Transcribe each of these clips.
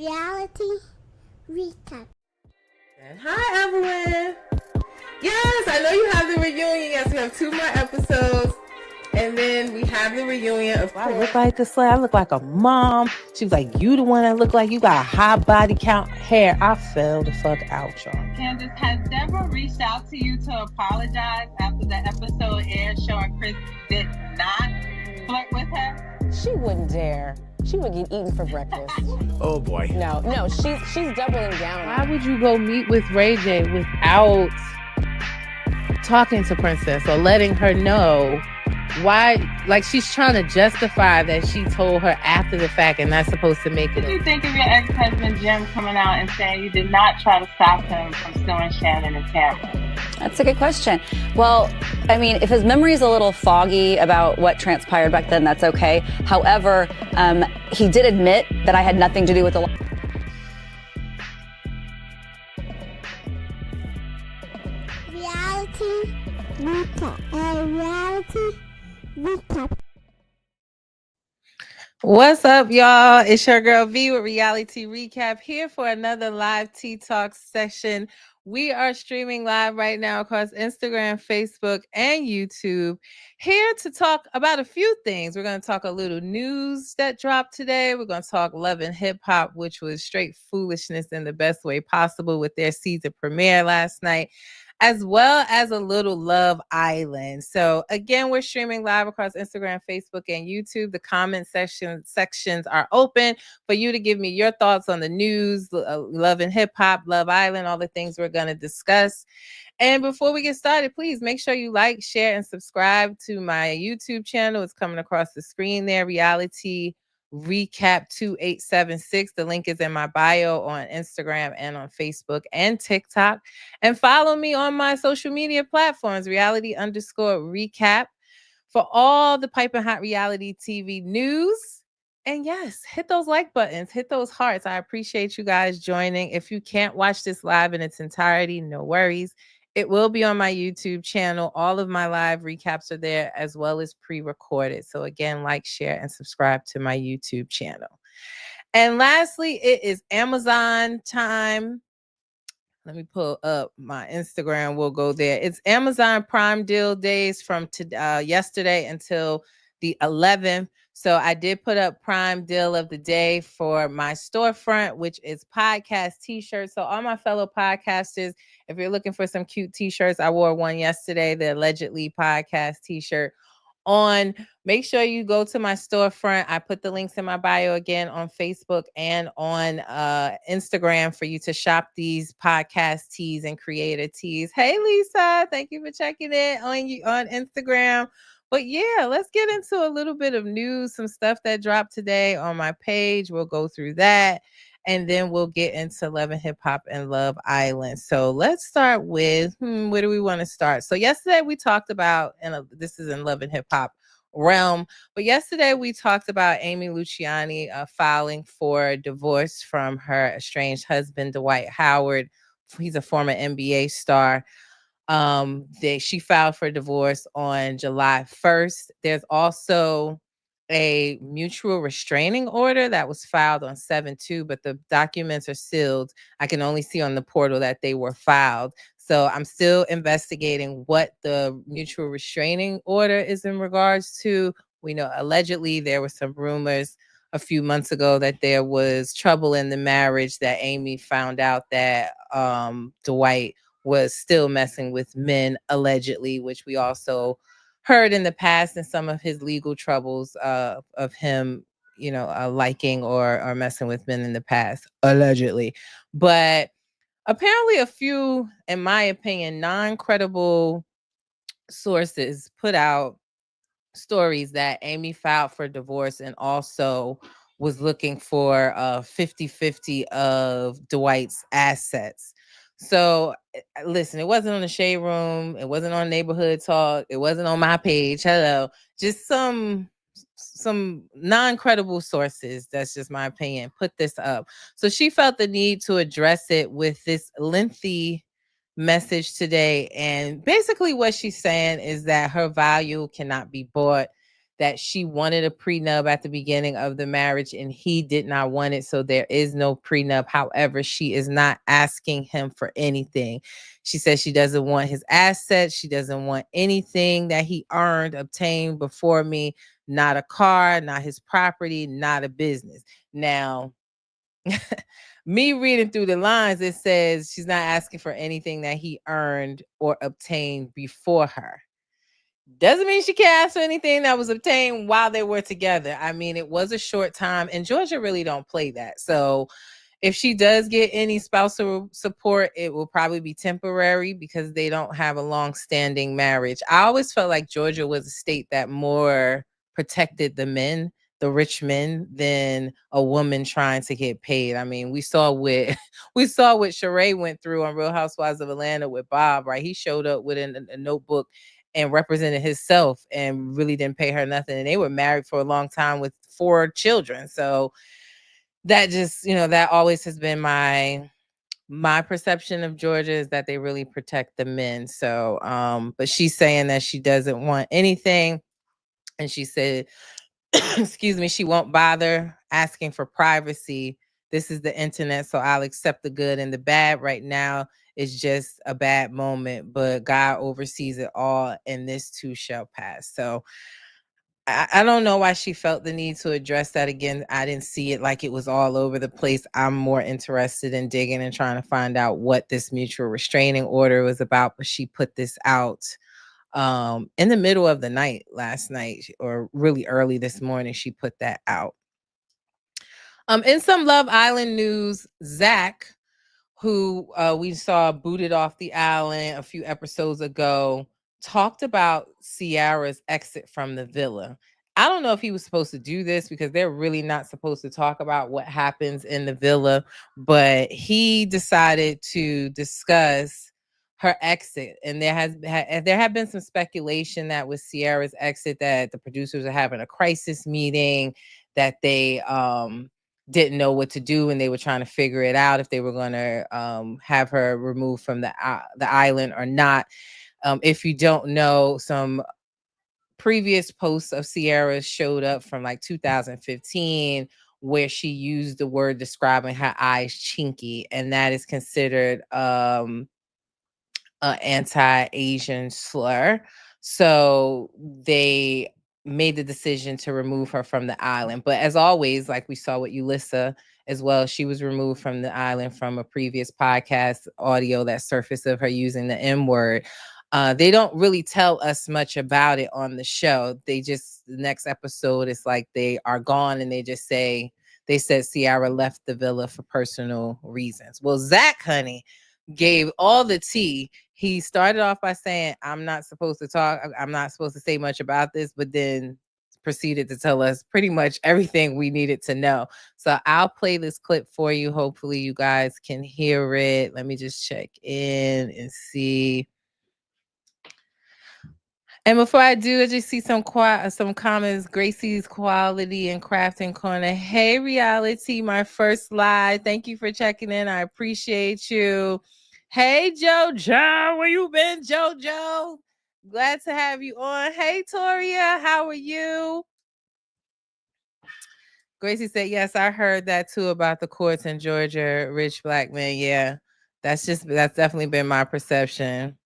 Reality recap. And hi, Evelyn. Yes, I know you have the reunion. Yes, we have 2 more episodes. And then we have the reunion of I look like this slut. I look like a mom. She was like, you the one that look like you got a high body count hair. I fell the fuck out, y'all. Candace, has Deborah reached out to you to apologize after the episode aired showing Chris did not flirt with her? She wouldn't dare. She would get eaten for breakfast. Oh boy. No, she's doubling down. Why would you go meet with Ray J without talking to Princess or letting her know why? Like, she's trying to justify that she told her after the fact and not supposed to make it. What do you think of your ex-husband Jim coming out and saying you did not try to stop him from suing Shannon and Tamara? That's a good question. Well, I mean, if his memory is a little foggy about what transpired back then, that's okay. However, he did admit that I had nothing to do with the... Reality recap. Reality recap. What's up, y'all? It's your girl V with Reality Recap here for another live Tea Talk session. We are streaming live right now across Instagram, Facebook, and YouTube. Here to talk about a few things. We're going to talk a little news that dropped today. We're going to talk Love and Hip Hop, which was straight foolishness in the best way possible with their season premiere last night, as well as a little Love Island. So again, we're streaming live across Instagram, Facebook, and YouTube. The comment sections are open for you to give me your thoughts on the news, Love and Hip Hop, Love Island, all the things we're going to discuss. And before we get started, please make sure you like, share, and subscribe to my YouTube channel. It's coming across the screen there, Reality Recap 2876. The link is in my bio on Instagram and on Facebook and TikTok. And follow me on my social media platforms, reality_recap, for all the piping hot reality TV news. And yes, hit those like buttons, hit those hearts. I appreciate you guys joining. If you can't watch this live in its entirety, no worries. It will be on my YouTube channel. All of my live recaps are there, as well as pre-recorded. So again, like, share, and subscribe to my YouTube channel. And lastly, it is Amazon time. Let me pull up my Instagram. We'll go there. It's Amazon Prime Deal days from yesterday until the 11th. So I did put up Prime Deal of the Day for my storefront, which is podcast t-shirts. So all my fellow podcasters, if you're looking for some cute t-shirts, I wore one yesterday, the allegedly podcast t-shirt on. Make sure you go to my storefront. I put the links in my bio again on Facebook and on Instagram for you to shop these podcast tees and creator tees. Hey, Lisa, thank you for checking in on Instagram. But yeah, let's get into a little bit of news, some stuff that dropped today on my page. We'll go through that, and then we'll get into Love and Hip Hop and Love Island. So let's start with, where do we want to start? So yesterday we talked about, and this is in Love and Hip Hop realm, but yesterday we talked about Amy Luciani filing for divorce from her estranged husband, Dwight Howard. He's a former NBA star. She filed for divorce on July 1st. There's also a mutual restraining order that was filed on 7/2, but the documents are sealed. I can only see on the portal that they were filed. So I'm still investigating what the mutual restraining order is in regards to. We know allegedly there were some rumors a few months ago that there was trouble in the marriage, that Amy found out that Dwight was still messing with men, allegedly, which we also heard in the past in some of his legal troubles of him, liking or messing with men in the past, allegedly. But apparently a few, in my opinion, non-credible sources put out stories that Amy filed for divorce and also was looking for 50-50 of Dwight's assets. So listen, it wasn't on the Shade Room. It wasn't on Neighborhood Talk. It wasn't on my page. Hello. Just some non-credible sources, that's just my opinion, put this up. So she felt the need to address it with this lengthy message today. And basically what she's saying is that her value cannot be bought, that she wanted a prenup at the beginning of the marriage and he did not want it. So there is no prenup. However, she is not asking him for anything. She says she doesn't want his assets. She doesn't want anything that he earned, obtained before me, not a car, not his property, not a business. Now, me reading through the lines, it says she's not asking for anything that he earned or obtained before her. Doesn't mean she can't ask for anything that was obtained while they were together. I mean, it was a short time, and Georgia really don't play that. So if she does get any spousal support, it will probably be temporary because they don't have a long-standing marriage. I always felt like Georgia was a state that more protected the men, the rich men, than a woman trying to get paid. I mean, we saw what Sheree went through on Real Housewives of Atlanta with Bob, right? He showed up with a notebook and represented himself and really didn't pay her nothing. And they were married for a long time with 4 children. So that just, that always has been my perception of Georgia, is that they really protect the men. So, but she's saying that she doesn't want anything. And she said, excuse me, she won't bother asking for privacy. This is the internet, so I'll accept the good and the bad. Right now, it's just a bad moment, but God oversees it all, and this too shall pass. So I don't know why she felt the need to address that again. I didn't see it like it was all over the place. I'm more interested in digging and trying to find out what this mutual restraining order was about, but she put this out in the middle of the night last night, or really early this morning. She put that out. In some Love Island news, Zach, who we saw booted off the island a few episodes ago, talked about Ciara's exit from the villa. I don't know if he was supposed to do this because they're really not supposed to talk about what happens in the villa, but he decided to discuss her exit. And there have been some speculation that with Ciara's exit that the producers are having a crisis meeting, that they didn't know what to do and they were trying to figure it out if they were going to have her removed from the island or not. If you don't know, some previous posts of Ciara showed up from like 2015 where she used the word describing her eyes chinky, and that is considered an anti-Asian slur. So they made the decision to remove her from the island. But as always, like we saw with Ulissa as well, she was removed from the island from a previous podcast audio that surfaced of her using the M-word. They don't really tell us much about it on the show. They just, the next episode, it's like they are gone and they just say, they said Ciara left the villa for personal reasons. Well, Zach, honey, gave all the tea. He started off by saying, I'm not supposed to talk. I'm not supposed to say much about this, but then proceeded to tell us pretty much everything we needed to know. So I'll play this clip for you. Hopefully you guys can hear it. Let me just check in and see. And before I do, I just see some comments. Gracie's Quality and Crafting Corner. Hey, Reality, my first live. Thank you for checking in. I appreciate you. Hey, JoJo. Where you been, JoJo? Glad to have you on. Hey, Toria. How are you? Gracie said, yes, I heard that too about the courts in Georgia. Rich black men. Yeah, that's definitely been my perception.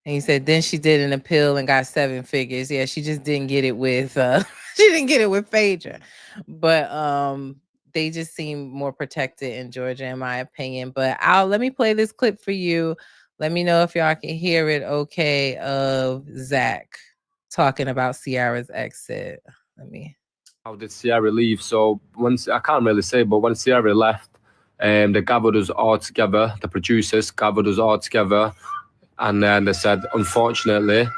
And he said, then she did an appeal and got 7 figures. Yeah, she just didn't get it with she didn't get it with Phaedra. But they just seem more protected in Georgia, in my opinion. But let me play this clip for you. Let me know if y'all can hear it okay, of Zach talking about Ciara's exit. How did Ciara leave? So I can't really say, but when Ciara left, they gathered us all together, the producers gathered us all together. And then they said, unfortunately,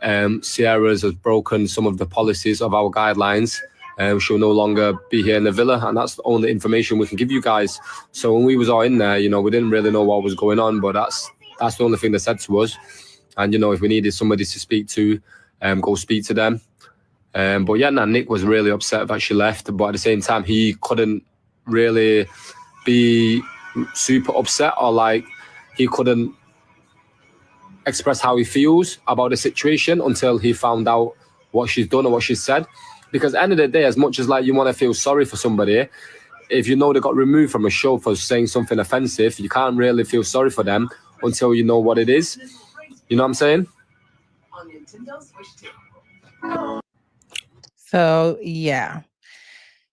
Ciara has broken some of the policies of our guidelines. She'll no longer be here in the villa, and that's the only information we can give you guys. So when we was all in there, we didn't really know what was going on, but that's the only thing they said to us. And if we needed somebody to speak to, go speak to them. But yeah, Nick was really upset that she left, but at the same time, he couldn't really be super upset, or like he couldn't express how he feels about the situation until he found out what she's done or what she said. Because at the end of the day, as much as like you want to feel sorry for somebody, if you know they got removed from a show for saying something offensive, you can't really feel sorry for them until you know what it is. You know what I'm saying? So yeah,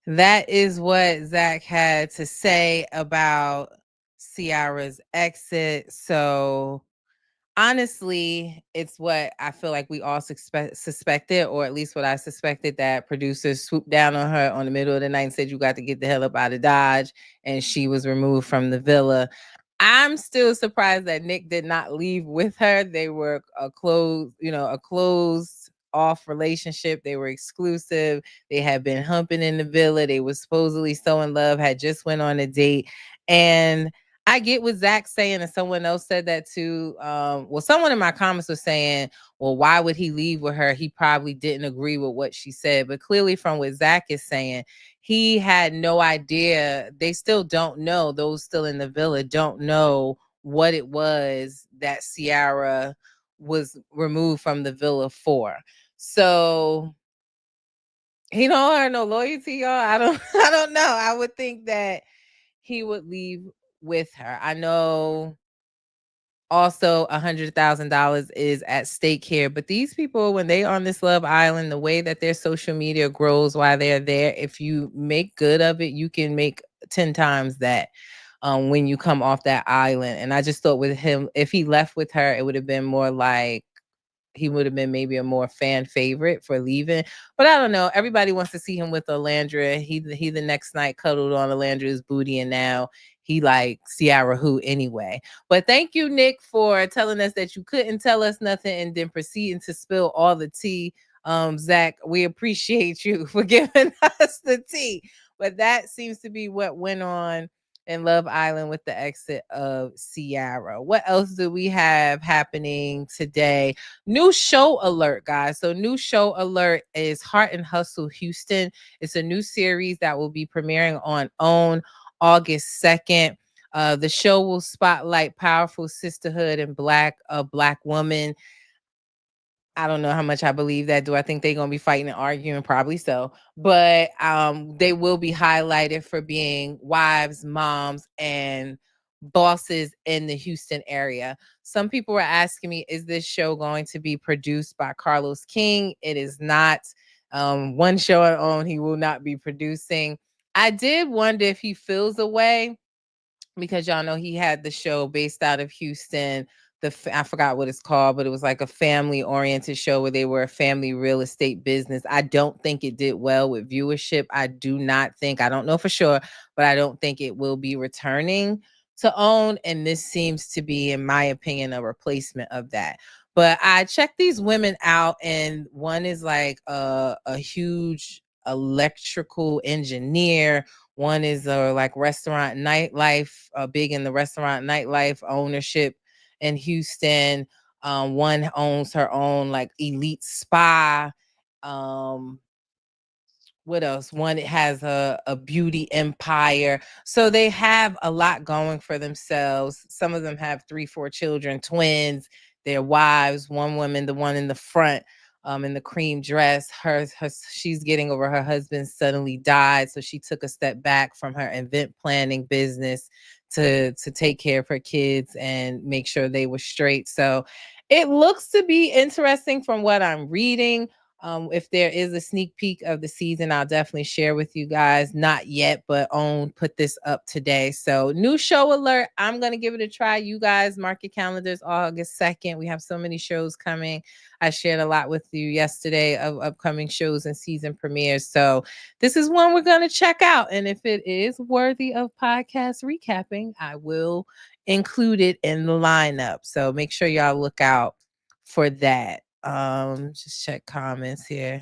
that is what Zach had to say about Ciara's exit. So honestly, it's what I feel like we all suspected, or at least what I suspected, that producers swooped down on her on the middle of the night and said, you got to get the hell up out of Dodge. And she was removed from the villa. I'm still surprised that Nick did not leave with her. They were a closed off relationship. They were exclusive. They had been humping in the villa. They were supposedly so in love, had just went on a date. And I get what Zach's saying, and someone else said that too. Someone in my comments was saying, well, why would he leave with her? He probably didn't agree with what she said. But clearly from what Zach is saying, he had no idea. They still don't know. Those still in the villa don't know what it was that Ciara was removed from the villa for. So he don't have no loyalty, y'all. I don't know. I would think that he would leave with her. I know also $100,000 is at stake here, but these people, when they on this Love Island, the way that their social media grows while they're there, if you make good of it, you can make 10 times that when you come off that island. And I just thought with him, if he left with her, it would have been more like, he would have been maybe a more fan favorite for leaving. But I don't know. Everybody wants to see him with Alandra. He the next night cuddled on Alandra's booty, and now he like Ciara who anyway. But thank you, Nick, for telling us that you couldn't tell us nothing and then proceeding to spill all the tea. Zach, we appreciate you for giving us the tea. But that seems to be what went on in Love Island with the exit of Ciara. What else do we have happening today? New show alert, guys. So new show alert is Heart and Hustle Houston. It's a new series that will be premiering on OWN August 2nd. The show will spotlight powerful sisterhood and Black woman. I don't know how much I believe that. Do I think they're going to be fighting and arguing? Probably so. But they will be highlighted for being wives, moms, and bosses in the Houston area. Some people were asking me, is this show going to be produced by Carlos King? It is not. One show on OWN he will not be producing. I did wonder if he feels a way, because y'all know he had the show based out of Houston. I forgot what it's called, but it was like a family-oriented show where they were a family real estate business. I don't think it did well with viewership. I don't know for sure, but I don't think it will be returning to OWN. And this seems to be, in my opinion, a replacement of that. But I checked these women out, and one is like a huge electrical engineer. One is like restaurant nightlife, big in the restaurant nightlife ownership in Houston. One owns her own like elite spa. What else? One has a beauty empire. So they have a lot going for themselves. Some of them have 3-4 children, twins, their wives. One woman, the one in the front, in the cream dress, she's getting over her husband suddenly died. So she took a step back from her event planning business to take care of her kids and make sure they were straight. So it looks to be interesting from what I'm reading. If there is a sneak peek of the season, I'll definitely share with you guys. Not yet, but OWN put this up today. So new show alert. I'm going to give it a try. You guys mark your calendars August 2nd. We have so many shows coming. I shared a lot with you yesterday of upcoming shows and season premieres. So this is one we're going to check out. And if it is worthy of podcast recapping, I will include it in the lineup. So make sure y'all look out for that. Just check comments here.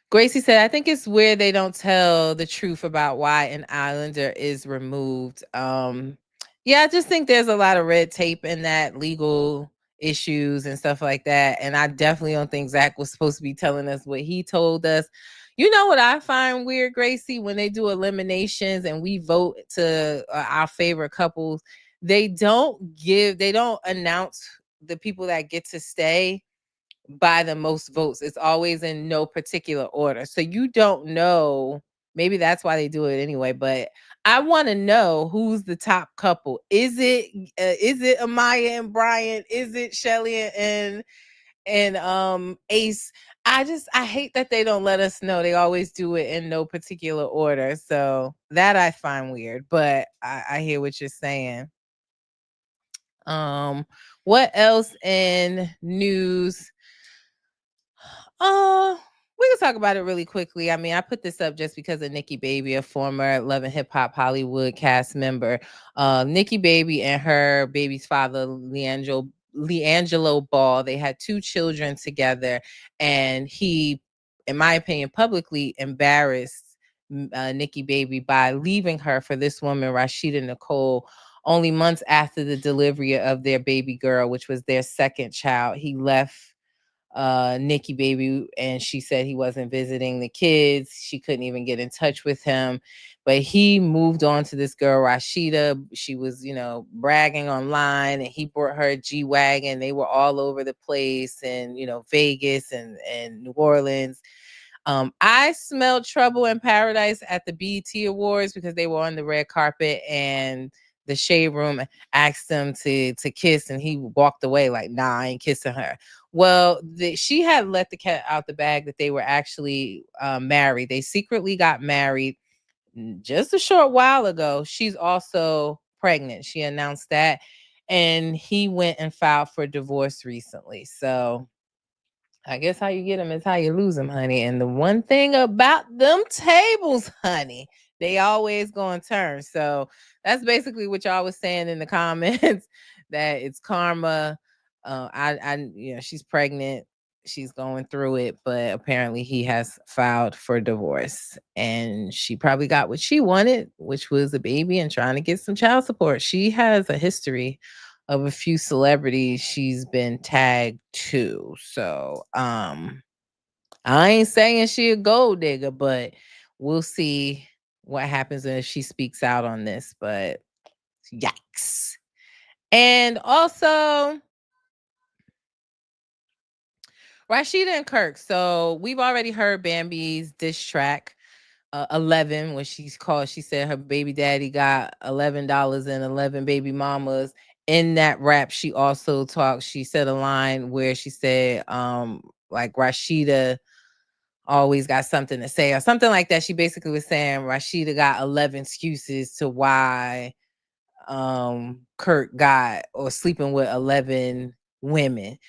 Gracie said, I think it's weird they don't tell the truth about why an islander is removed. Yeah, I just think there's a lot of red tape in that, legal issues and stuff like that. And I definitely don't think Zach was supposed to be telling us what he told us. You know what I find weird, Gracie, when they do eliminations and we vote to our favorite couples, they don't announce the people that get to stay by the most votes. It's always in no particular order. So you don't know. Maybe that's why they do it anyway. But I want to know who's the top couple. Is it Amaya and Brian? Is it Shelly and Ace? I hate that they don't let us know. They always do it in no particular order. So that I find weird. But I hear what you're saying. What else in news? We can talk about it really quickly. I mean, I put this up just because of Nikki Baby, a former Love and Hip Hop Hollywood cast member. Nikki Baby and her baby's father, Leangelo Ball, they had 2 children together, and he, in my opinion, publicly embarrassed Nikki Baby by leaving her for this woman, Rashida Nicole, only months after the delivery of their baby girl, which was their second child. He left Nikki Baby, and she said he wasn't visiting the kids. She couldn't even get in touch with him, but he moved on to this girl, Rashida. She was, bragging online, and he brought her a G-Wagon. They were all over the place, and, Vegas and New Orleans. I smelled Trouble in Paradise at the BET Awards because they were on the red carpet, and the Shade Room asked him to kiss, and he walked away like, nah, I ain't kissing her. Well, she had let the cat out the bag that they were actually married. They secretly got married just a short while ago. She's also pregnant. She announced that, and he went and filed for divorce recently. So I guess how you get them is how you lose them, honey. And the one thing about them tables, honey, they always going to turn. So that's basically what y'all was saying in the comments, that it's karma. She's pregnant. She's going through it, but apparently he has filed for divorce, and she probably got what she wanted, which was a baby and trying to get some child support. She has a history of a few celebrities she's been tagged to. So I ain't saying she a gold digger, but we'll see what happens if she speaks out on this. But yikes. And also Rashida and Kirk. So we've already heard Bambi's diss track. 11, when she said her baby daddy got $11 and 11 baby mamas. In that rap, she also she said a line where she said, like Rashida always got something to say or something like that. She basically was saying Rashida got 11 excuses to why Kurt got or sleeping with 11 women.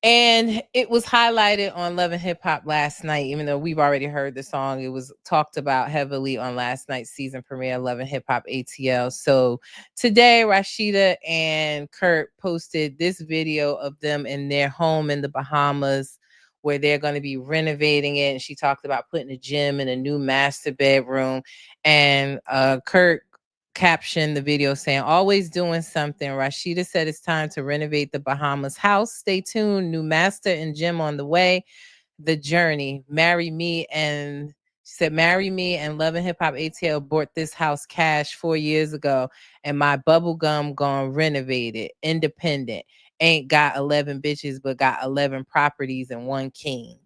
And it was highlighted on Love and Hip Hop last night, even though we've already heard the song. It was talked about heavily on last night's season premiere, Love and Hip Hop ATL. So today, Rashida and Kurt posted this video of them in their home in the Bahamas, where they're going to be renovating it. And she talked about putting a gym in a new master bedroom. And Kurt captioned the video saying, always doing something. Rashida said it's time to renovate the Bahamas house. Stay tuned. New master and gym on the way. The journey. Marry me. And she said, marry me and Love and Hip Hop ATL bought this house cash 4 years ago. And my bubblegum gone renovated. Independent. Ain't got 11 bitches, but got 11 properties and one queen.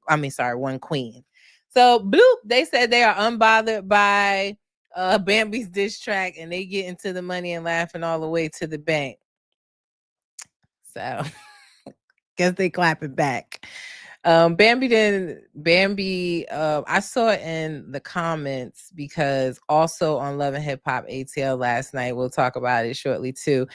So bloop, they said they are unbothered by Bambi's diss track, and they get into the money and laughing all the way to the bank. So guess they clapping back. Bambi, I saw it in the comments because also on Love and Hip Hop ATL last night, we'll talk about it shortly too.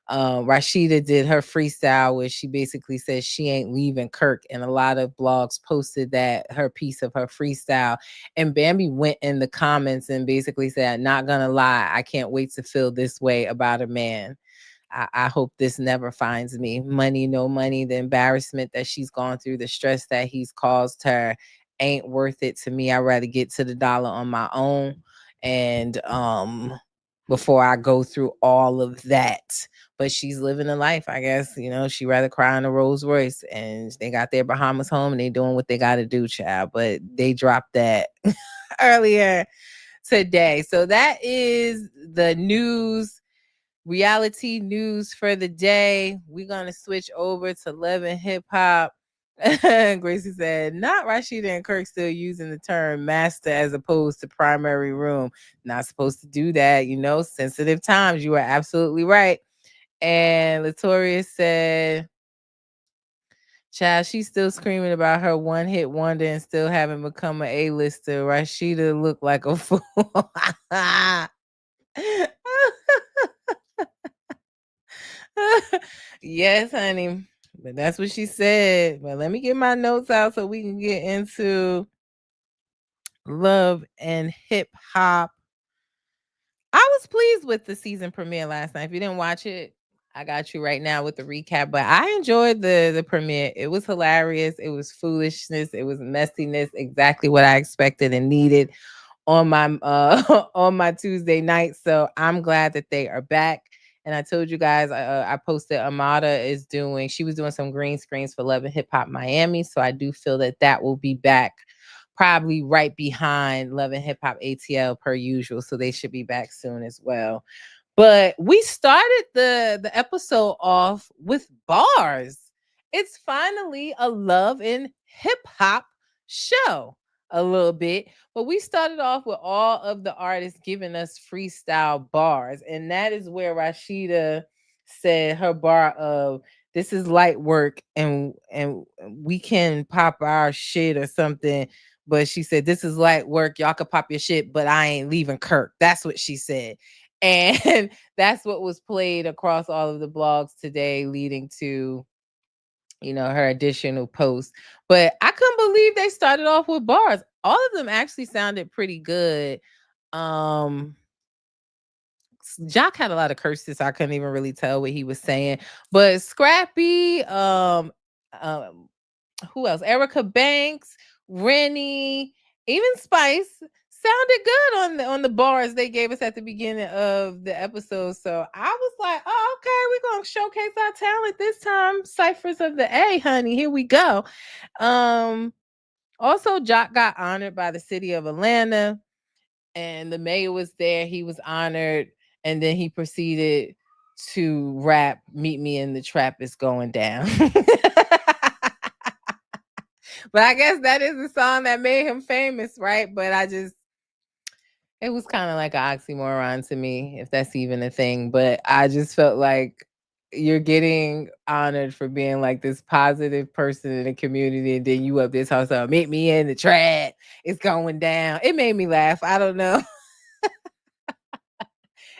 Rashida did her freestyle where she basically says she ain't leaving Kirk, and a lot of blogs posted that her piece of her freestyle, and Bambi went in the comments and basically said, not gonna lie, I can't wait to feel this way about a man. I hope this never finds me. Money, no money, the embarrassment that she's gone through, the stress that he's caused her ain't worth it to me. I'd rather get to the dollar on my own, and before I go through all of that. But she's living a life, I guess. She'd rather cry in a Rolls Royce, and they got their Bahamas home and they doing what they got to do, child. But they dropped that earlier today. So that is the news reality news for the day. We're gonna switch over to Love and Hip Hop. Gracie said, not Rashida and Kirk still using the term master as opposed to primary room. Not supposed to do that, sensitive times. You are absolutely right. And Latoria said, child, she's still screaming about her one-hit wonder and still haven't become an A-lister. Rashida looked like a fool. Yes, honey. But that's what she said. But let me get my notes out so we can get into Love and Hip Hop. I was pleased with the season premiere last night. If you didn't watch it, I got you right now with the recap. But I enjoyed the premiere. It was hilarious. It was foolishness. It was messiness. Exactly what I expected and needed on my on my Tuesday night. So I'm glad that they are back. And I told you guys, I posted she was doing some green screens for Love and Hip Hop Miami. So I do feel that will be back probably right behind Love and Hip Hop ATL per usual. So they should be back soon as well. But we started the episode off with bars. It's finally a Love and Hip Hop show a little bit. But we started off with all of the artists giving us freestyle bars. And that is where Rashida said her bar of this is light work and we can pop our shit or something. But she said, this is light work. Y'all can pop your shit, but I ain't leaving Kirk. That's what she said. And that's what was played across all of the blogs today, leading to, her additional post. But I couldn't believe they started off with bars. All of them actually sounded pretty good. Jock had a lot of curses. So I couldn't even really tell what he was saying. But Scrappy, who else? Erica Banks, Rennie, even Spice sounded good on the bars they gave us at the beginning of the episode. So I was like, oh, okay, we're gonna showcase our talent this time. Ciphers of the A, honey. Here we go. Also, Jock got honored by the city of Atlanta, and the mayor was there. He was honored, and then he proceeded to rap "Meet Me in the Trap is Going Down." But I guess that is the song that made him famous, right? But it was kind of like an oxymoron to me, if that's even a thing. But I just felt like you're getting honored for being like this positive person in the community, and then you up this house, meet me in the trap. It's going down. It made me laugh. I don't know.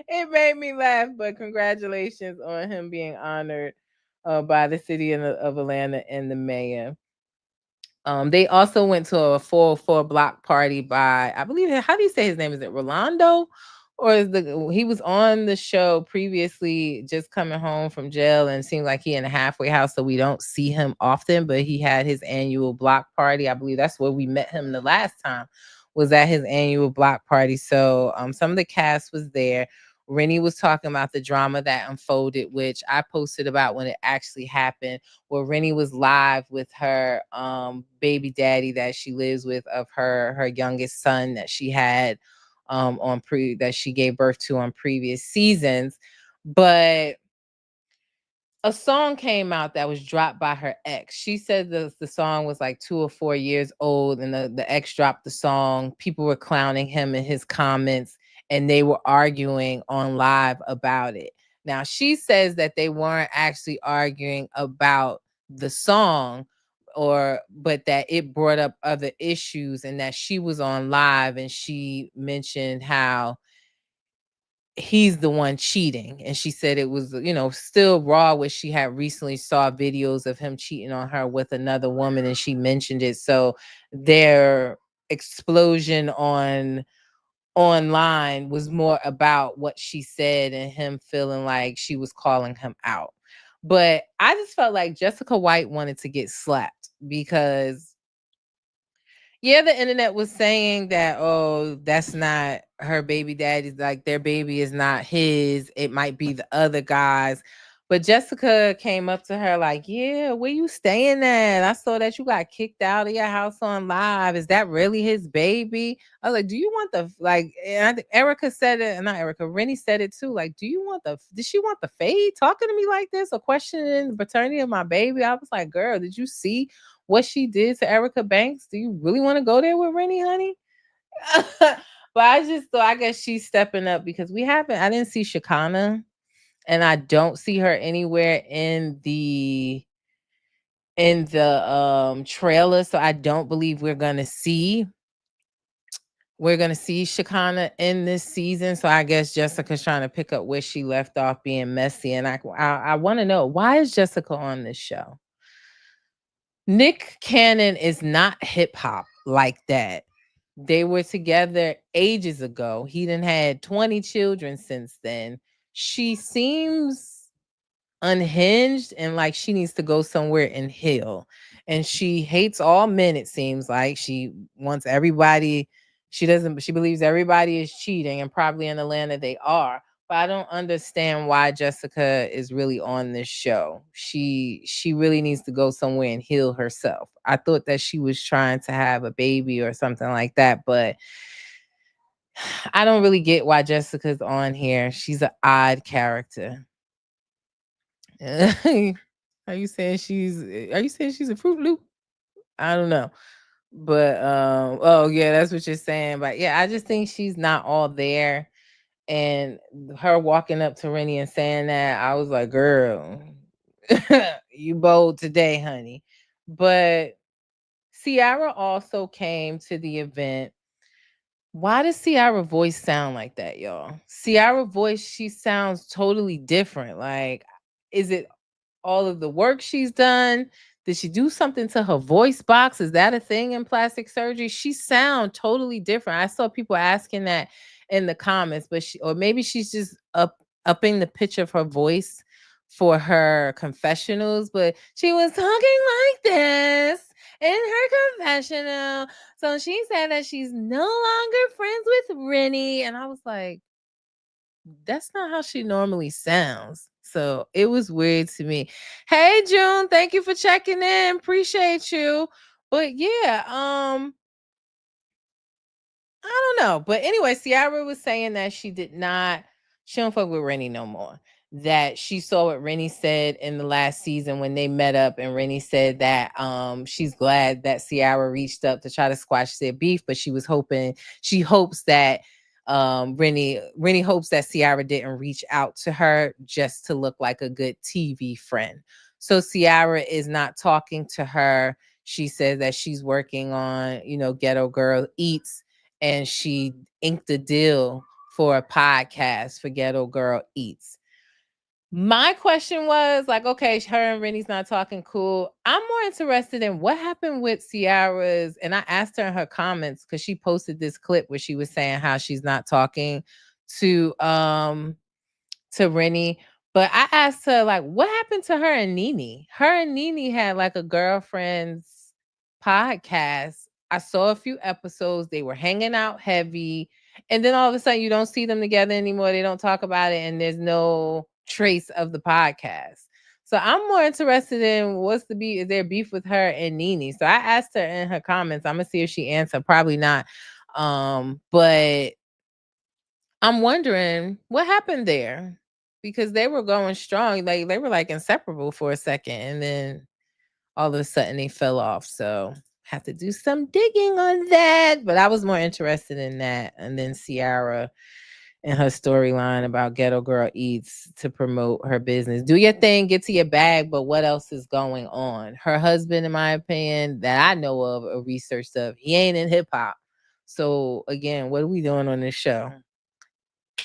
It made me laugh, but congratulations on him being honored by the city of Atlanta and the mayor. They also went to a 404 block party by, I believe, how do you say his name? Is it Rolando? Or he was on the show previously, just coming home from jail, and it seemed like he in a halfway house, so we don't see him often, but he had his annual block party. I believe that's where we met him the last time, was at his annual block party. So some of the cast was there. Rennie was talking about the drama that unfolded, which I posted about when it actually happened, where Rennie was live with her baby daddy that she lives with, of her youngest son that she had that she gave birth to on previous seasons. But a song came out that was dropped by her ex. She said the song was like 2 or 4 years old, and the ex dropped the song. People were clowning him in his comments, and they were arguing on live about it. Now, she says that they weren't actually arguing about the song, but that it brought up other issues, and that she was on live and she mentioned how he's the one cheating. And she said it was, still raw, where she had recently saw videos of him cheating on her with another woman, and she mentioned it. So their explosion online was more about what she said and him feeling like she was calling him out. But I just felt like Jessica White wanted to get slapped, because the internet was saying that, oh, that's not her baby daddy's, like their baby is not his. It might be the other guy's. But Jessica came up to her like, "Yeah, where you staying at? I saw that you got kicked out of your house on live. Is that really his baby?" I was like, "Do you want the like?" And I think Erica said it, and not Erica. Rennie said it too. Like, "Do you want the? Did she want the fade talking to me like this or questioning the paternity of my baby?" I was like, "Girl, did you see what she did to Erica Banks? Do you really want to go there with Rennie, honey?" But I just thought, I guess she's stepping up because we haven't. I didn't see Shakana, and I don't see her anywhere in the trailer, so I don't believe we're gonna see Shakana in this season. So I guess Jessica's trying to pick up where she left off being messy, and I want to know, why is Jessica on this show? Nick Cannon is not hip hop like that. They were together ages ago. He done had 20 children since then. She seems unhinged and like she needs to go somewhere and heal. And she hates all men, it seems like. She wants everybody, she believes everybody is cheating, and probably in Atlanta they are. But I don't understand why Jessica is really on this show. She really needs to go somewhere and heal herself. I thought that she was trying to have a baby or something like that, but I don't really get why Jessica's on here. She's an odd character. Are you saying she's a Fruit Loop? I don't know. But oh yeah, that's what you're saying. But yeah, I just think she's not all there. And her walking up to Rennie and saying that, I was like, girl, you bold today, honey. But Ciara also came to the event. Why does Ciara voice sound like that, y'all? Ciara voice, she sounds totally different. Like, is it all of the work she's done? Did she do something to her voice box? Is that a thing in plastic surgery? She sound totally different. I saw people asking that in the comments, but or maybe she's just upping the pitch of her voice for her confessionals, but she was talking like this in her confessional. So she said that she's no longer friends with Rennie. And I was like, that's not how she normally sounds. So it was weird to me. Hey June, thank you for checking in. Appreciate you. But yeah, I don't know. But anyway, Ciara was saying that she don't fuck with Rennie no more. That she saw what Rennie said in the last season when they met up, and Rennie said that she's glad that Ciara reached up to try to squash their beef, but she hopes that Rennie hopes that Ciara didn't reach out to her just to look like a good TV friend. So Ciara is not talking to her. She says that she's working on, Ghetto Girl Eats, and she inked a deal for a podcast for Ghetto Girl Eats. My question was like, okay, her and Rennie's not talking, cool. I'm more interested in what happened with Ciara's, and I asked her in her comments because she posted this clip where she was saying how she's not talking to Rennie. But I asked her, like, what happened to her and Nene? Her and Nene had like a girlfriend's podcast. I saw a few episodes. They were hanging out heavy. And then all of a sudden you don't see them together anymore. They don't talk about it. And there's no trace of the podcast. So I'm more interested in what's the beef. Is there beef with her and Nene? So I asked her in her comments. I'm gonna see if she answered. Probably not. But I'm wondering what happened there, because they were going strong. Like they were like inseparable for a second, and then all of a sudden they fell off. So have to do some digging on that. But I was more interested in that. And then Ciara and her storyline about Ghetto Girl Eats to promote her business. Do your thing, get to your bag, but what else is going on? Her husband, in my opinion, that I know of or researched of, he ain't in hip hop. So again, what are we doing on this show?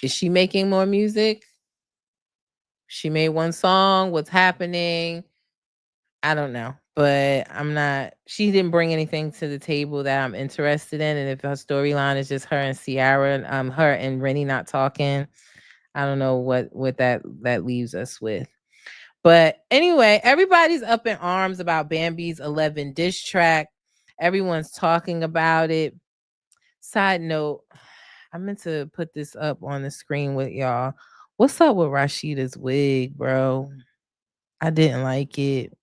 Is she making more music? She made one song. What's happening? I don't know. But she didn't bring anything to the table that I'm interested in. And if her storyline is just her and Ciara, her and Rennie not talking, I don't know what that leaves us with. But anyway, everybody's up in arms about Bambi's 11 diss track. Everyone's talking about it. Side note, I meant to put this up on the screen with y'all. What's up with Rashida's wig, bro? I didn't like it.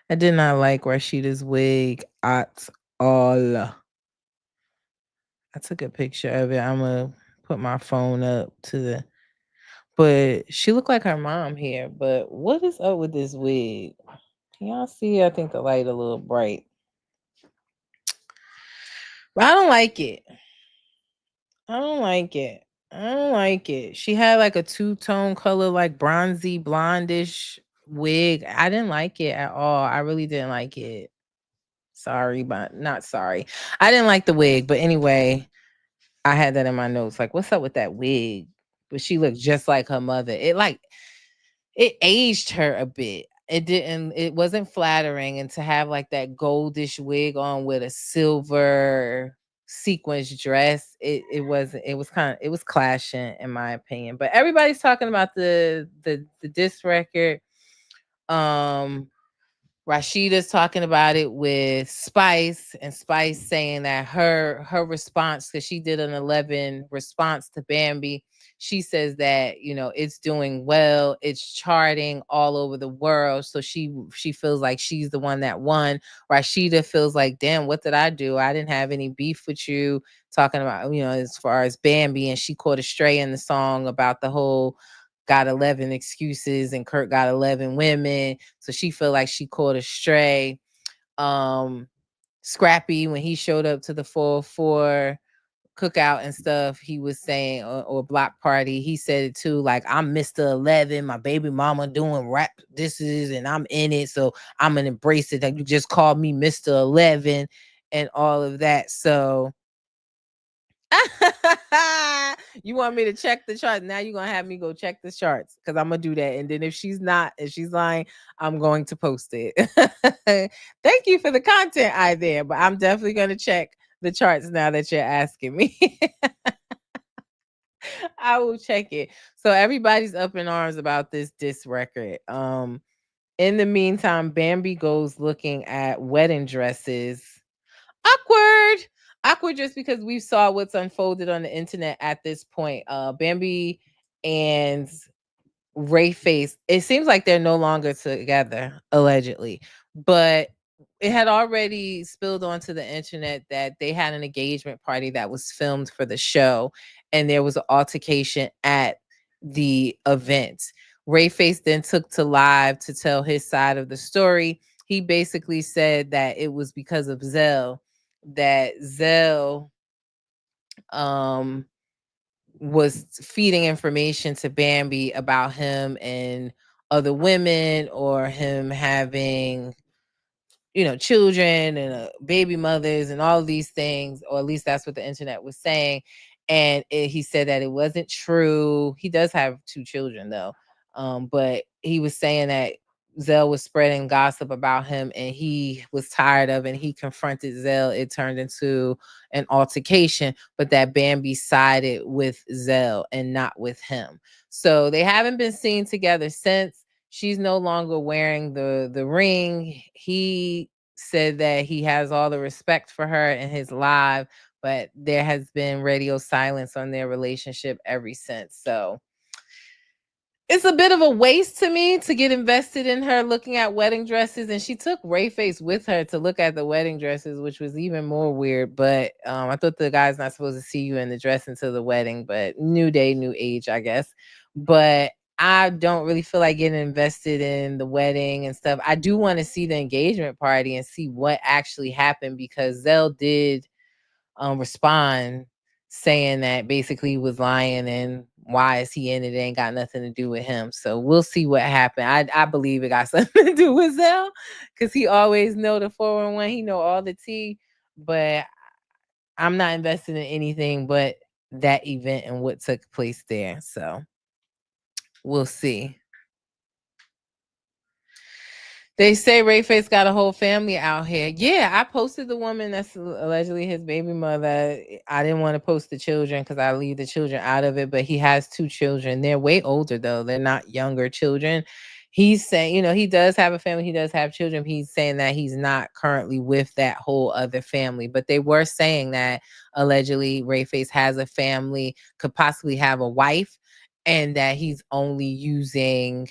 I did not like Rashida's wig at all. I took a picture of it. I'm gonna put my phone up to the. But she looked like her mom here. But what is up with this wig? Can y'all see? I think the light a little bright. But I don't like it. I don't like it. I don't like it. She had like a two-tone color, like bronzy, blondish wig. I didn't like it at all. I really didn't like it. Sorry, but not sorry. I didn't like the wig. But anyway, I had that in my notes. Like, what's up with that wig? But she looked just like her mother. It aged her a bit. It wasn't flattering. And to have like that goldish wig on with a silver sequence dress, it wasn't, it was clashing in my opinion. But everybody's talking about the diss record. Rashida's talking about it with Spice, and Spice saying that her response, because she did an 11 response to Bambi, she says that, you know, it's doing well, it's charting all over the world, so she feels like she's the one that won. Rashida feels like, damn, what did I do? I didn't have any beef with you, talking about, you know, as far as Bambi, and she caught a stray in the song about the whole got 11 excuses and Kurt got 11 women. So she felt like she caught a stray. Scrappy, when he showed up to the 404 cookout and stuff, he was saying, or block party, he said it too, like, I'm Mr. 11, my baby mama doing rap and I'm in it, so I'm gonna embrace it. Like, you just called me Mr. 11 and all of that. So you want me to check the charts? Now you're gonna have me go check the charts, because I'm gonna do that. And then if she's lying, I'm going to post it. Thank you for the content idea, but I'm definitely gonna check the charts now that you're asking me. I will check it. So everybody's up in arms about this diss record. In the meantime, Bambi goes looking at wedding dresses. Awkward just because we saw what's unfolded on the internet at this point. Bambi and Ray Face, it seems like they're no longer together, allegedly, but it had already spilled onto the internet that they had an engagement party that was filmed for the show, and there was an altercation at the event. Ray Face then took to live to tell his side of the story. He basically said that it was because of Zell, that Zell was feeding information to Bambi about him and other women, or him having, you know, children and baby mothers and all these things, or at least that's what the internet was saying. And he said that it wasn't true. He does have 2 children though. But he was saying that Zell was spreading gossip about him, and he was tired of it, and he confronted Zell. It turned into an altercation, but that Bambi sided with Zell and not with him. So they haven't been seen together since. She's no longer wearing the ring. He said that he has all the respect for her in his live, but there has been radio silence on their relationship ever since. So it's a bit of a waste to me to get invested in her looking at wedding dresses. And she took Ray Face with her to look at the wedding dresses, which was even more weird. But I thought the guy's not supposed to see you in the dress until the wedding, but new day, new age, I guess. But I don't really feel like getting invested in the wedding and stuff. I do want to see the engagement party and see what actually happened, because Zell did respond saying that basically he was lying, and why is he in it? It ain't got nothing to do with him. So we'll see what happened. I believe it got something to do with Zell, because he always know the 411. He know all the tea, but I'm not invested in anything but that event and what took place there. So we'll see. They say Ray Face got a whole family out here. Yeah, I posted the woman that's allegedly his baby mother. I didn't want to post the children because I leave the children out of it, but he has 2 children. They're way older though. They're not younger children. He's saying, you know, he does have a family. He does have children. He's saying that he's not currently with that whole other family, but they were saying that allegedly Ray Face has a family, could possibly have a wife, and that he's only using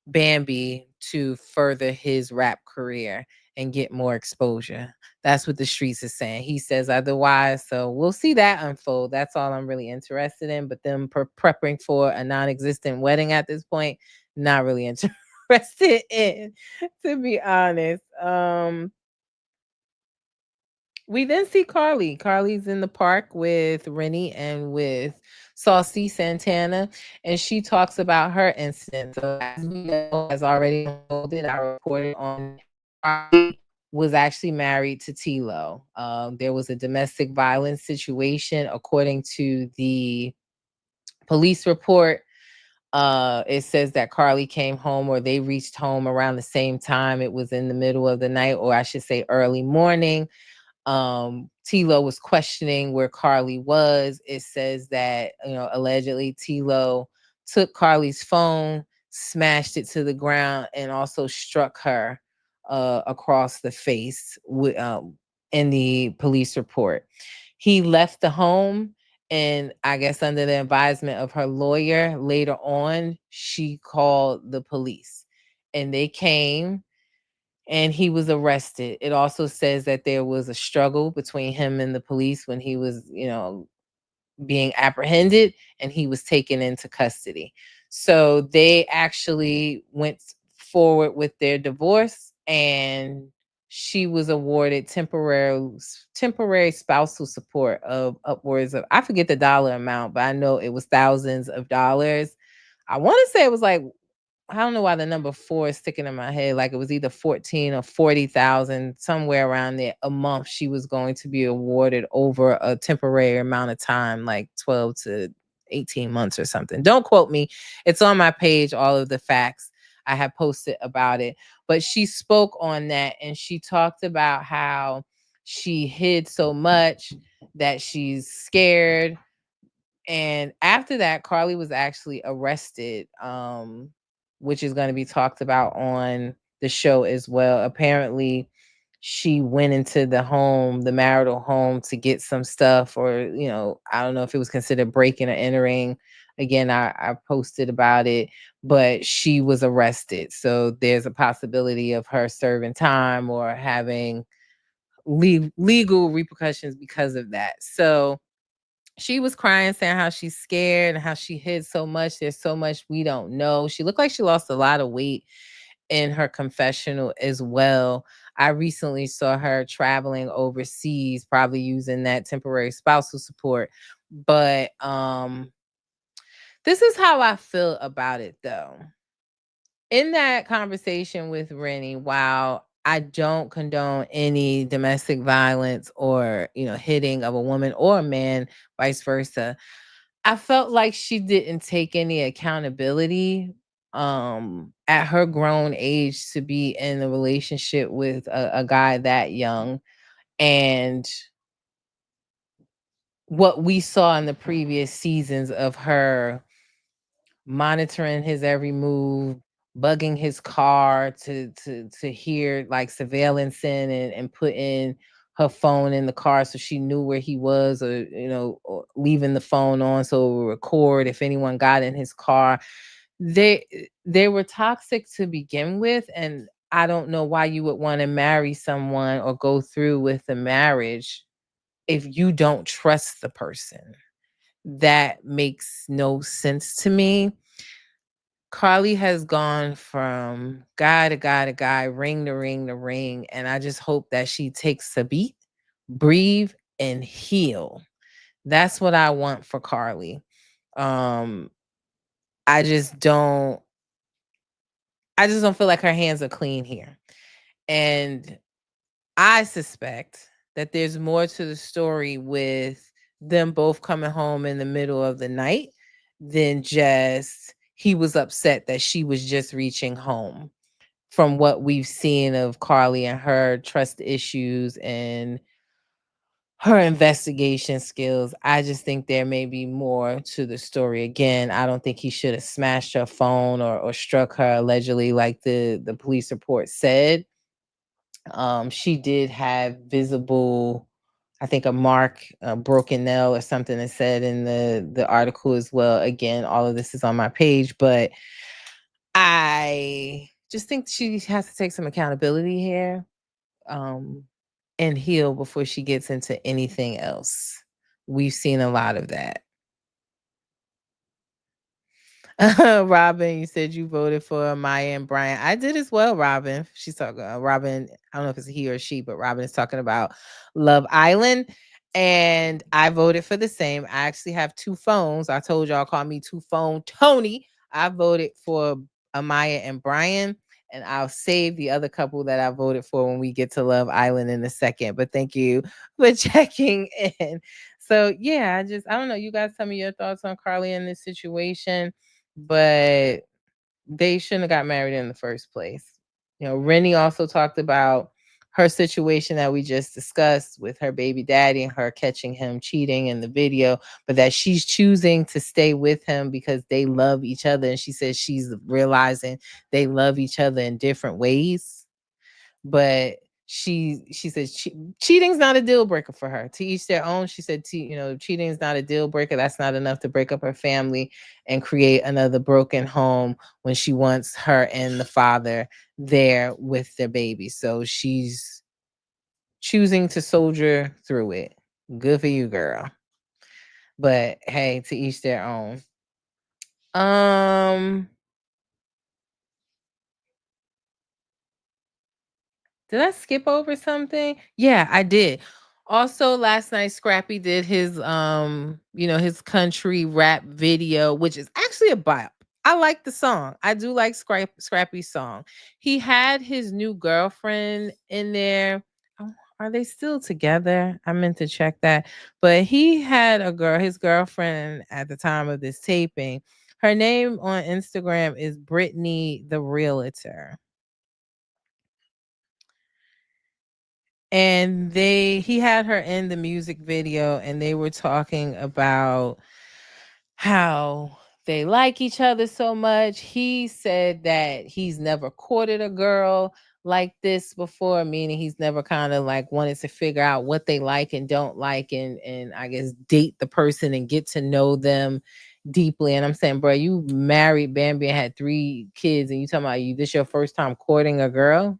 Bambi to further his rap career and get more exposure. That's what the streets is saying. He says otherwise. So we'll see that unfold. That's all I'm really interested in. But them prepping for a non-existent wedding at this point, not really interested in, to be honest. We then see Carly. Carly's in the park with Rennie and with Saucy Santana, and she talks about her incident. So as we know, has already unfolded, I reported on Carly was actually married to Tilo. There was a domestic violence situation, according to the police report. It says that Carly came home, or they reached home around the same time. It was in the middle of the night, or I should say early morning. Tilo was questioning where Carly was. It says that, allegedly Tilo took Carly's phone, smashed it to the ground, and also struck her across the face in the police report. He left the home, and I guess under the advisement of her lawyer, later on, she called the police, and they came and he was arrested. It also says that there was a struggle between him and the police when he was, being apprehended, and he was taken into custody. So they actually went forward with their divorce, and she was awarded temporary spousal support of upwards of, I forget the dollar amount, but I know it was thousands of dollars. I want to say it was like, I don't know why the number 4 is sticking in my head. Like it was either 14 or 40,000, somewhere around there a month. She was going to be awarded over a temporary amount of time, like 12 to 18 months or something. Don't quote me. It's on my page, all of the facts. I have posted about it. But she spoke on that, and she talked about how she hid so much that she's scared. And after that, Carly was actually arrested, which is going to be talked about on the show as well. Apparently, she went into the home, the marital home, to get some stuff, or, I don't know if it was considered breaking or entering. Again, I posted about it, but she was arrested. So there's a possibility of her serving time or having legal repercussions because of that. So she was crying, saying how she's scared and how she hid so much. There's so much we don't know. She looked like she lost a lot of weight in her confessional as well. I recently saw her traveling overseas, probably using that temporary spousal support. But this is how I feel about it, though. In that conversation with Rennie, while I don't condone any domestic violence or, hitting of a woman or a man, vice versa, I felt like she didn't take any accountability at her grown age to be in a relationship with a guy that young. And what we saw in the previous seasons of her monitoring his every move, bugging his car to hear like surveillance in, and putting her phone in the car so she knew where he was, or leaving the phone on so it would record if anyone got in his car. They were toxic to begin with, and I don't know why you would want to marry someone or go through with the marriage if you don't trust the person. That makes no sense to me. Carly has gone from guy to guy to guy, ring to ring to ring, and I just hope that she takes a beat, breathe, and heal. That's what I want for Carly. Um, I just don't feel like her hands are clean here. And I suspect that there's more to the story with them both coming home in the middle of the night than just he was upset that she was just reaching home. From what we've seen of Carly and her trust issues and her investigation skills, I just think there may be more to the story. Again, I don't think he should have smashed her phone or struck her allegedly, like the police report said. She did have visible, I think, a mark, a broken nail or something that said in the article as well. Again, all of this is on my page, but I just think she has to take some accountability here, and heal before she gets into anything else. We've seen a lot of that. Robin, you said you voted for Maya and Brian. I did as well, Robin. She's talking, Robin, I don't know if it's he or she, but Robin is talking about Love Island. And I voted for the same. I actually have two phones. I told y'all, call me two phone Tony. I voted for Amaya and Brian. And I'll save the other couple that I voted for when we get to Love Island in a second. But thank you for checking in. So yeah, I don't know. You guys tell me your thoughts on Carly in this situation, but they shouldn't have got married in the first place. You know, Rennie also talked about her situation that we just discussed with her baby daddy and her catching him cheating in the video, but that she's choosing to stay with him because they love each other. And she says she's realizing they love each other in different ways. But she said cheating's not a deal breaker for her. To each their own. She said, cheating is not a deal breaker. That's not enough to break up her family and create another broken home when she wants her and the father there with their baby. So she's choosing to soldier through it. Good for you, girl. But hey, to each their own. Did I skip over something? Yeah, I did. Also, last night Scrappy did his his country rap video, which is actually a bop. I like the song. I do like Scrappy's song. He had his new girlfriend in there. Oh, are they still together? I meant to check that. But he had his girlfriend at the time of this taping. Her name on Instagram is Brittany the Realtor. And he had her in the music video, and they were talking about how they like each other so much. He said that he's never courted a girl like this before, meaning he's never kind of like wanted to figure out what they like and don't like, and I guess date the person and get to know them deeply. And I'm saying, bro, you married Bambi and had 3 kids, and you talking about this your first time courting a girl?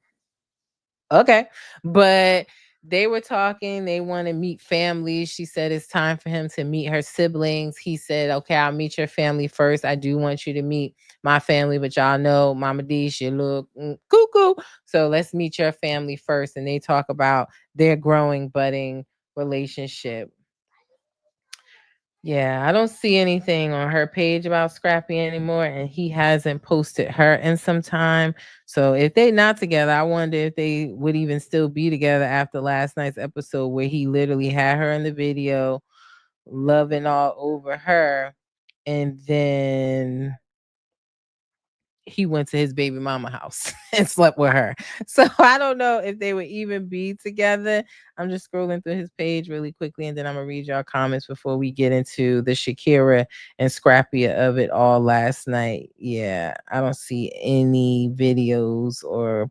Okay. But they were talking, they want to meet families. She said it's time for him to meet her siblings. He said, okay, I'll meet your family first. I do want you to meet my family, but y'all know Mama D, she look cuckoo. So let's meet your family first. And they talk about their growing, budding relationship. Yeah, I don't see anything on her page about Scrappy anymore, and he hasn't posted her in some time. So if they not together, I wonder if they would even still be together after last night's episode where he literally had her in the video, loving all over her, and then he went to his baby mama house and slept with her. So I don't know if they would even be together. I'm just scrolling through his page really quickly, and then I'm gonna read y'all comments before we get into the Shakira and Scrappy of it all last night. Yeah, I don't see any videos or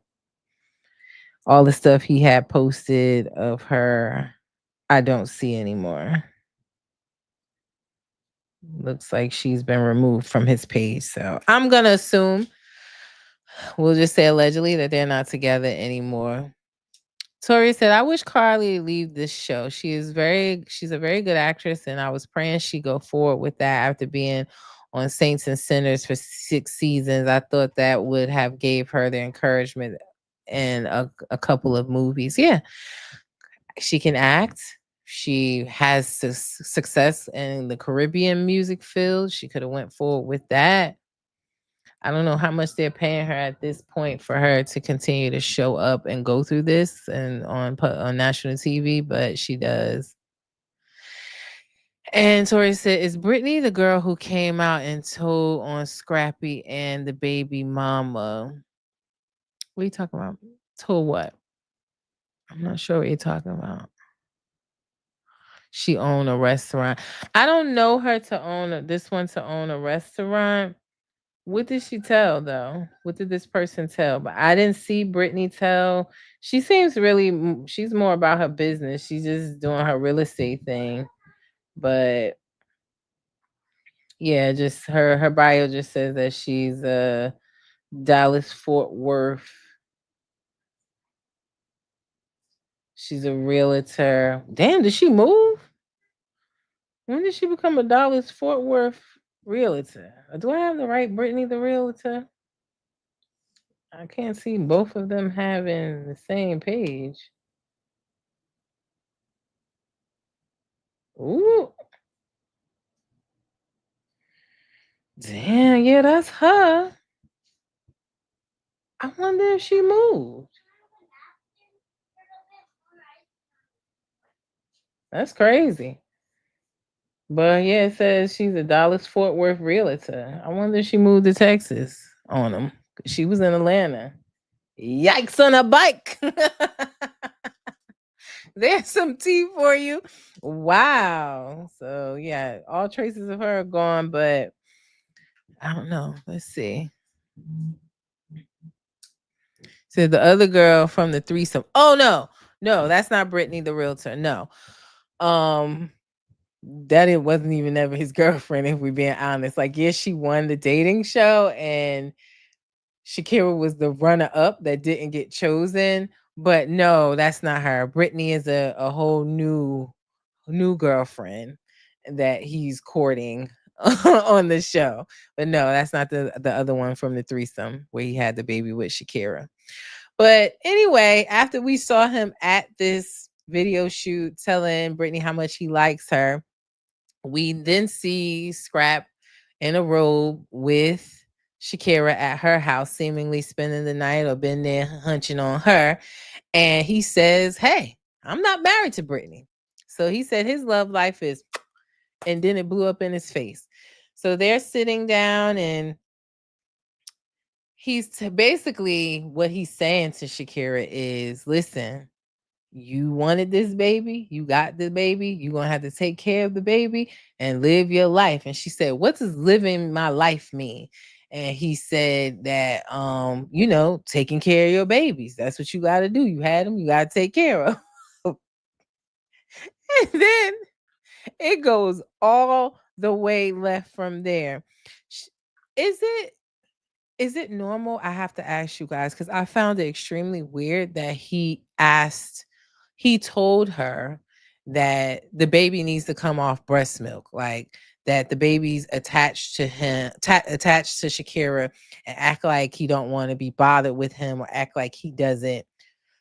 all the stuff he had posted of her. I don't see anymore. Looks like she's been removed from his page. So I'm gonna assume, we'll just say allegedly, that they're not together anymore. Tori said, I wish Carly leave this show. She's a very good actress, and I was praying she go forward with that after being on Saints and Sinners for 6 seasons. I thought that would have gave her the encouragement in a couple of movies. Yeah, she can act. She has success in the Caribbean music field. She could have went forward with that. I don't know how much they're paying her at this point for her to continue to show up and go through this and on national TV, but she does. And Tori said, "Is Brittany the girl who came out and told on Scrappy and the baby mama?" What are you talking about? Told what? I'm not sure what you're talking about. She owned a restaurant. I don't know her to own this one to own a restaurant. What did she tell though? What did this person tell? But I didn't see Brittany tell. She seems she's more about her business. She's just doing her real estate thing. But yeah, just her bio just says that she's Dallas Fort Worth. She's a realtor. Damn, did she move? When did she become a Dallas Fort Worth realtor? Do I have the right Brittany the realtor? I can't see both of them having the same page. Ooh. Damn, yeah, that's her. I wonder if she moved. That's crazy. But yeah, it says she's a Dallas Fort Worth realtor. I wonder if she moved to Texas on them. She was in Atlanta. Yikes on a bike. There's some tea for you. Wow. So yeah, all traces of her are gone, but I don't know. Let's see. So the other girl from the threesome. Oh no, that's not Brittany the realtor. No. That it wasn't even ever his girlfriend, if we're being honest. Like, yes, she won the dating show and Shakira was the runner-up that didn't get chosen. But no, that's not her. Brittany is a whole new girlfriend that he's courting on the show. But no, that's not the other one from the threesome where he had the baby with Shakira. But anyway, after we saw him at this video shoot telling Brittany how much he likes her, we then see Scrap in a robe with Shakira at her house, seemingly spending the night or been there hunching on her. And he says, "Hey, I'm not married to Brittany." So he said his love life is, and then it blew up in his face. So they're sitting down and basically what he's saying to Shakira is, listen, you wanted this baby, you got the baby, you're gonna have to take care of the baby and live your life. And she said, what does living my life mean? And he said that taking care of your babies, that's what you got to do. You had them, you got to take care of. And then it goes all the way left from there. Is it normal? I have to ask you guys because I found it extremely weird that he told her that the baby needs to come off breast milk, like that the baby's attached to him, attached to Shakira, and act like he don't want to be bothered with him or act like he doesn't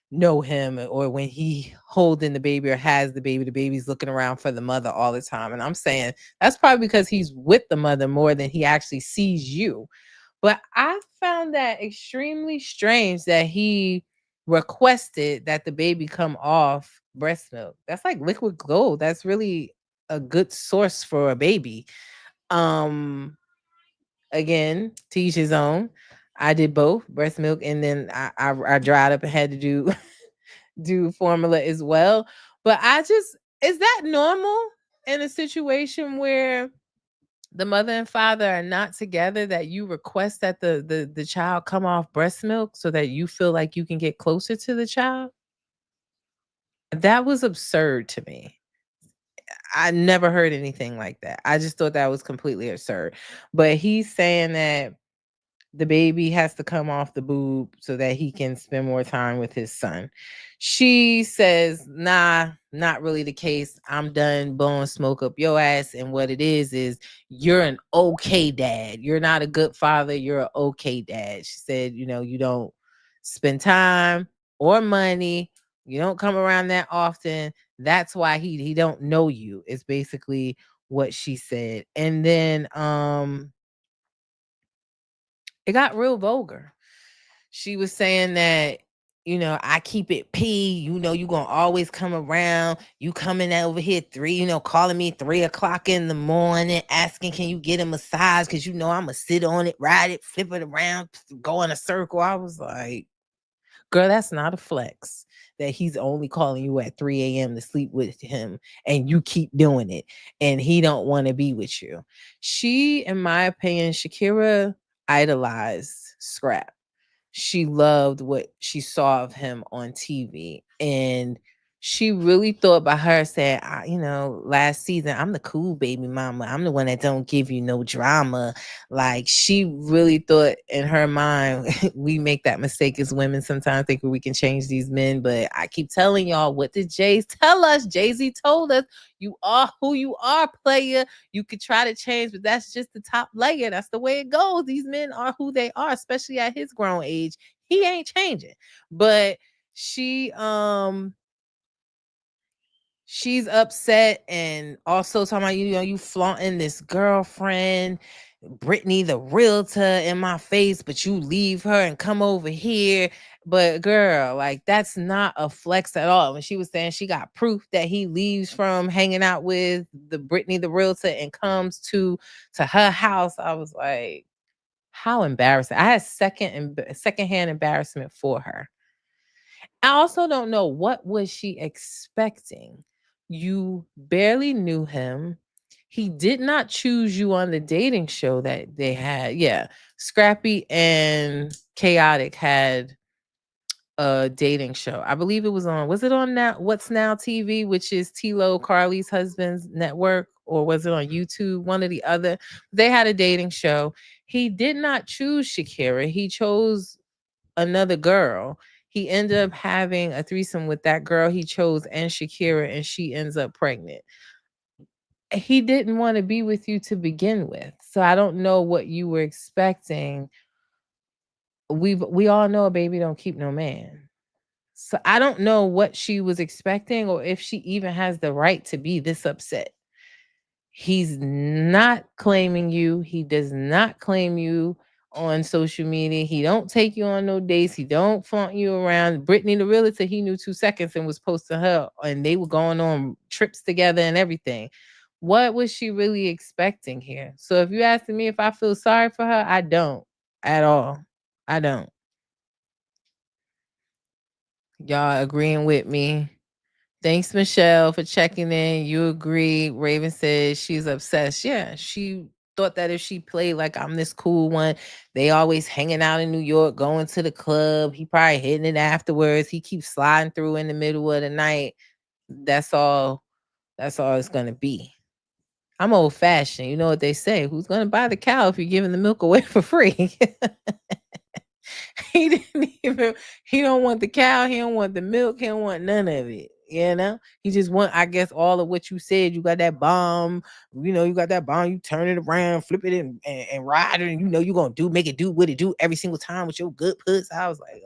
know him, or when he holding the baby or has the baby's looking around for the mother all the time. And I'm saying that's probably because he's with the mother more than he actually sees you. But I found that extremely strange that he requested that the baby come off breast milk. That's like liquid gold. That's really a good source for a baby. Again, to each his own. I did both breast milk, and then I dried up and had to do formula as well. But is that normal in a situation where the mother and father are not together, that you request that the child come off breast milk so that you feel like you can get closer to the child? That was absurd to me. I never heard anything like that. I just thought that was completely absurd. But he's saying that the baby has to come off the boob so that he can spend more time with his son. She says, nah, not really the case. I'm done blowing smoke up your ass. And what it is you're an okay dad. You're not a good father. You're an okay dad. She said, you don't spend time or money. You don't come around that often. That's why he don't know you, is basically what she said. And then it got real vulgar. She was saying that, I keep it P, you gonna always come around. You coming over here calling me 3:00 in the morning, asking, can you get a massage? Cause I'ma sit on it, ride it, flip it around, go in a circle. I was like, girl, that's not a flex. That he's only calling you at 3 a.m. to sleep with him, and you keep doing it, and he don't want to be with you. She, in my opinion, Shakira idolized Scrap. She loved what she saw of him on TV, and she really thought by her saying, last season, I'm the cool baby mama. I'm the one that don't give you no drama. Like, she really thought in her mind, we make that mistake as women sometimes thinking we can change these men. But I keep telling y'all, what did Jay tell us? Jay-Z told us, you are who you are, player. You could try to change, but that's just the top layer. That's the way it goes. These men are who they are, especially at his grown age. He ain't changing. But she's upset and also talking about, you flaunting this girlfriend, Brittany, the realtor, in my face, but you leave her and come over here. But girl, like, that's not a flex at all. When she was saying she got proof that he leaves from hanging out with the Brittany, the realtor, and comes to her house, I was like, how embarrassing. I had secondhand embarrassment for her. I also don't know, what was she expecting? You barely knew him. He did not choose you on the dating show that they had. Yeah. Scrappy and Chaotic had a dating show. I believe it was it on now What's Now TV, which is Tilo Carly's husband's network, or was it on YouTube? One or the other. They had a dating show. He did not choose Shakira. He chose another girl. He ended up having a threesome with that girl he chose and Shakira, and she ends up pregnant. He didn't want to be with you to begin with. So I don't know what you were expecting. We all know a baby don't keep no man. So I don't know what she was expecting, or if she even has the right to be this upset. He's not claiming you. He does not claim you on social media. He don't take you on no dates. He don't flaunt you around. Brittany, the realtor, he knew 2 seconds and was posting her, and they were going on trips together and everything. What was she really expecting here? So if you asking me if I feel sorry for her, I don't at all. I don't. Y'all agreeing with me? Thanks, Michelle, for checking in. You agree. Raven says she's obsessed. Yeah, she thought that if she played like I'm this cool one, they always hanging out in New York, going to the club. He probably hitting it afterwards. He keeps sliding through in the middle of the night. That's all. That's all it's gonna be. I'm old fashioned. You know what they say? Who's gonna buy the cow if you're giving the milk away for free? He didn't even, he don't want the cow, he don't want the milk, he don't want none of it. He just want, I guess, all of what you said. You got that bomb, you got that bomb, you turn it around, flip it and ride it, and you're gonna make it do what it do every single time with your good puss. I was like,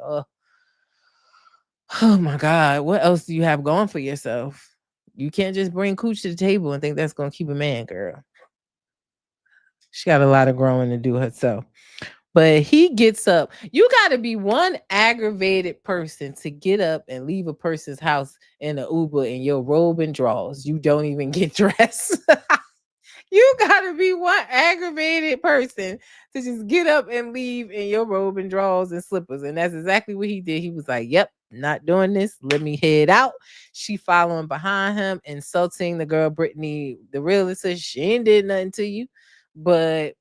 oh my God, what else do you have going for yourself? You can't just bring cooch to the table and think that's gonna keep a man, girl. She got a lot of growing to do herself. But he gets up. You got to be one aggravated person to get up and leave a person's house in an Uber in your robe and drawers. You don't even get dressed. You got to be one aggravated person to just get up and leave in your robe and drawers and slippers. And that's exactly what he did. He was like, yep, not doing this. Let me head out. She following behind him, insulting the girl, Brittany, the realtor. She ain't did nothing to you. But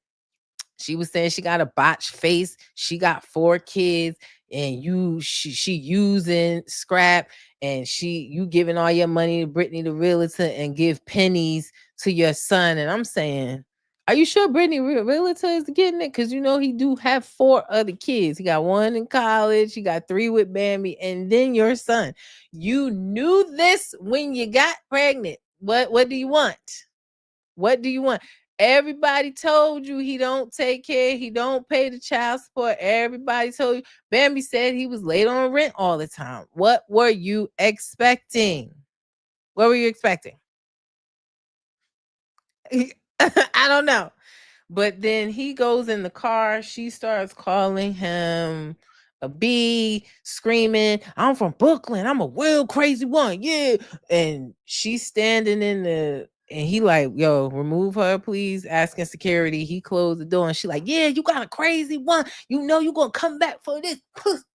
she was saying she got a botched face. She got 4 kids, and she using scrap, and you giving all your money to Brittany the realtor and give pennies to your son. And I'm saying, are you sure Brittany realtor is getting it? Because he do have 4 other kids. He got 1 in college. He got 3 with Bambi, and then your son. You knew this when you got pregnant. What do you want? What do you want? Everybody told you he don't take care. He don't pay the child support. Everybody told you. Bambi said he was late on rent all the time. What were you expecting? What were you expecting? I don't know. But then he goes in the car. She starts calling him a B, screaming, I'm from Brooklyn. I'm a wild, crazy one. Yeah. And she's standing and he like, yo, remove her, please. Asking security. He closed the door and she like, yeah, you got a crazy one. You're going to come back for this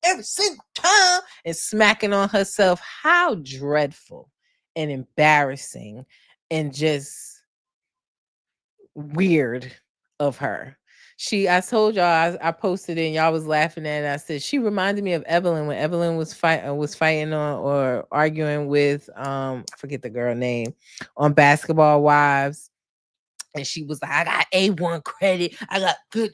every single time. And smacking on herself. How dreadful and embarrassing and just weird of her. I told y'all, I posted it and y'all was laughing at it. I said she reminded me of Evelyn when Evelyn was fighting on or arguing with I forget the girl name on Basketball Wives. And she was like, I got A1 credit. I got good.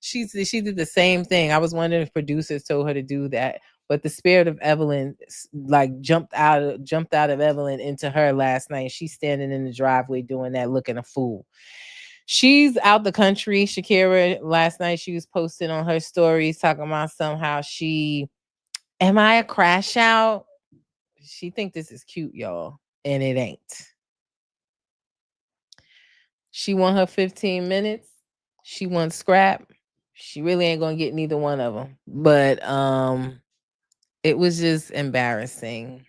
She did the same thing. I was wondering if producers told her to do that. But the spirit of Evelyn like jumped out of Evelyn into her last night. She's standing in the driveway doing that, looking a fool. She's out the country. Shakira last night, she was posting on her stories talking about somehow am I a crash out? She think this is cute, y'all. And it ain't. She won her 15 minutes. She won scrap. She really ain't gonna get neither one of them. But it was just embarrassing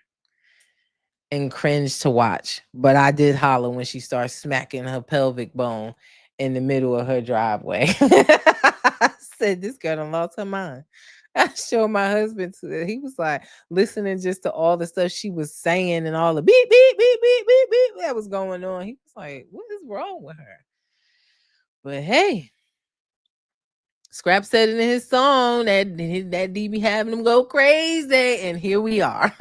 and cringe to watch. But I did holler when she started smacking her pelvic bone in the middle of her driveway. I said, this girl done lost her mind. I showed my husband he was like listening just to all the stuff she was saying and all the beep, beep, beep, beep, beep, beep that was going on. He was like, what is wrong with her? But hey, Scrap said it in his song that D be having them go crazy, and here we are.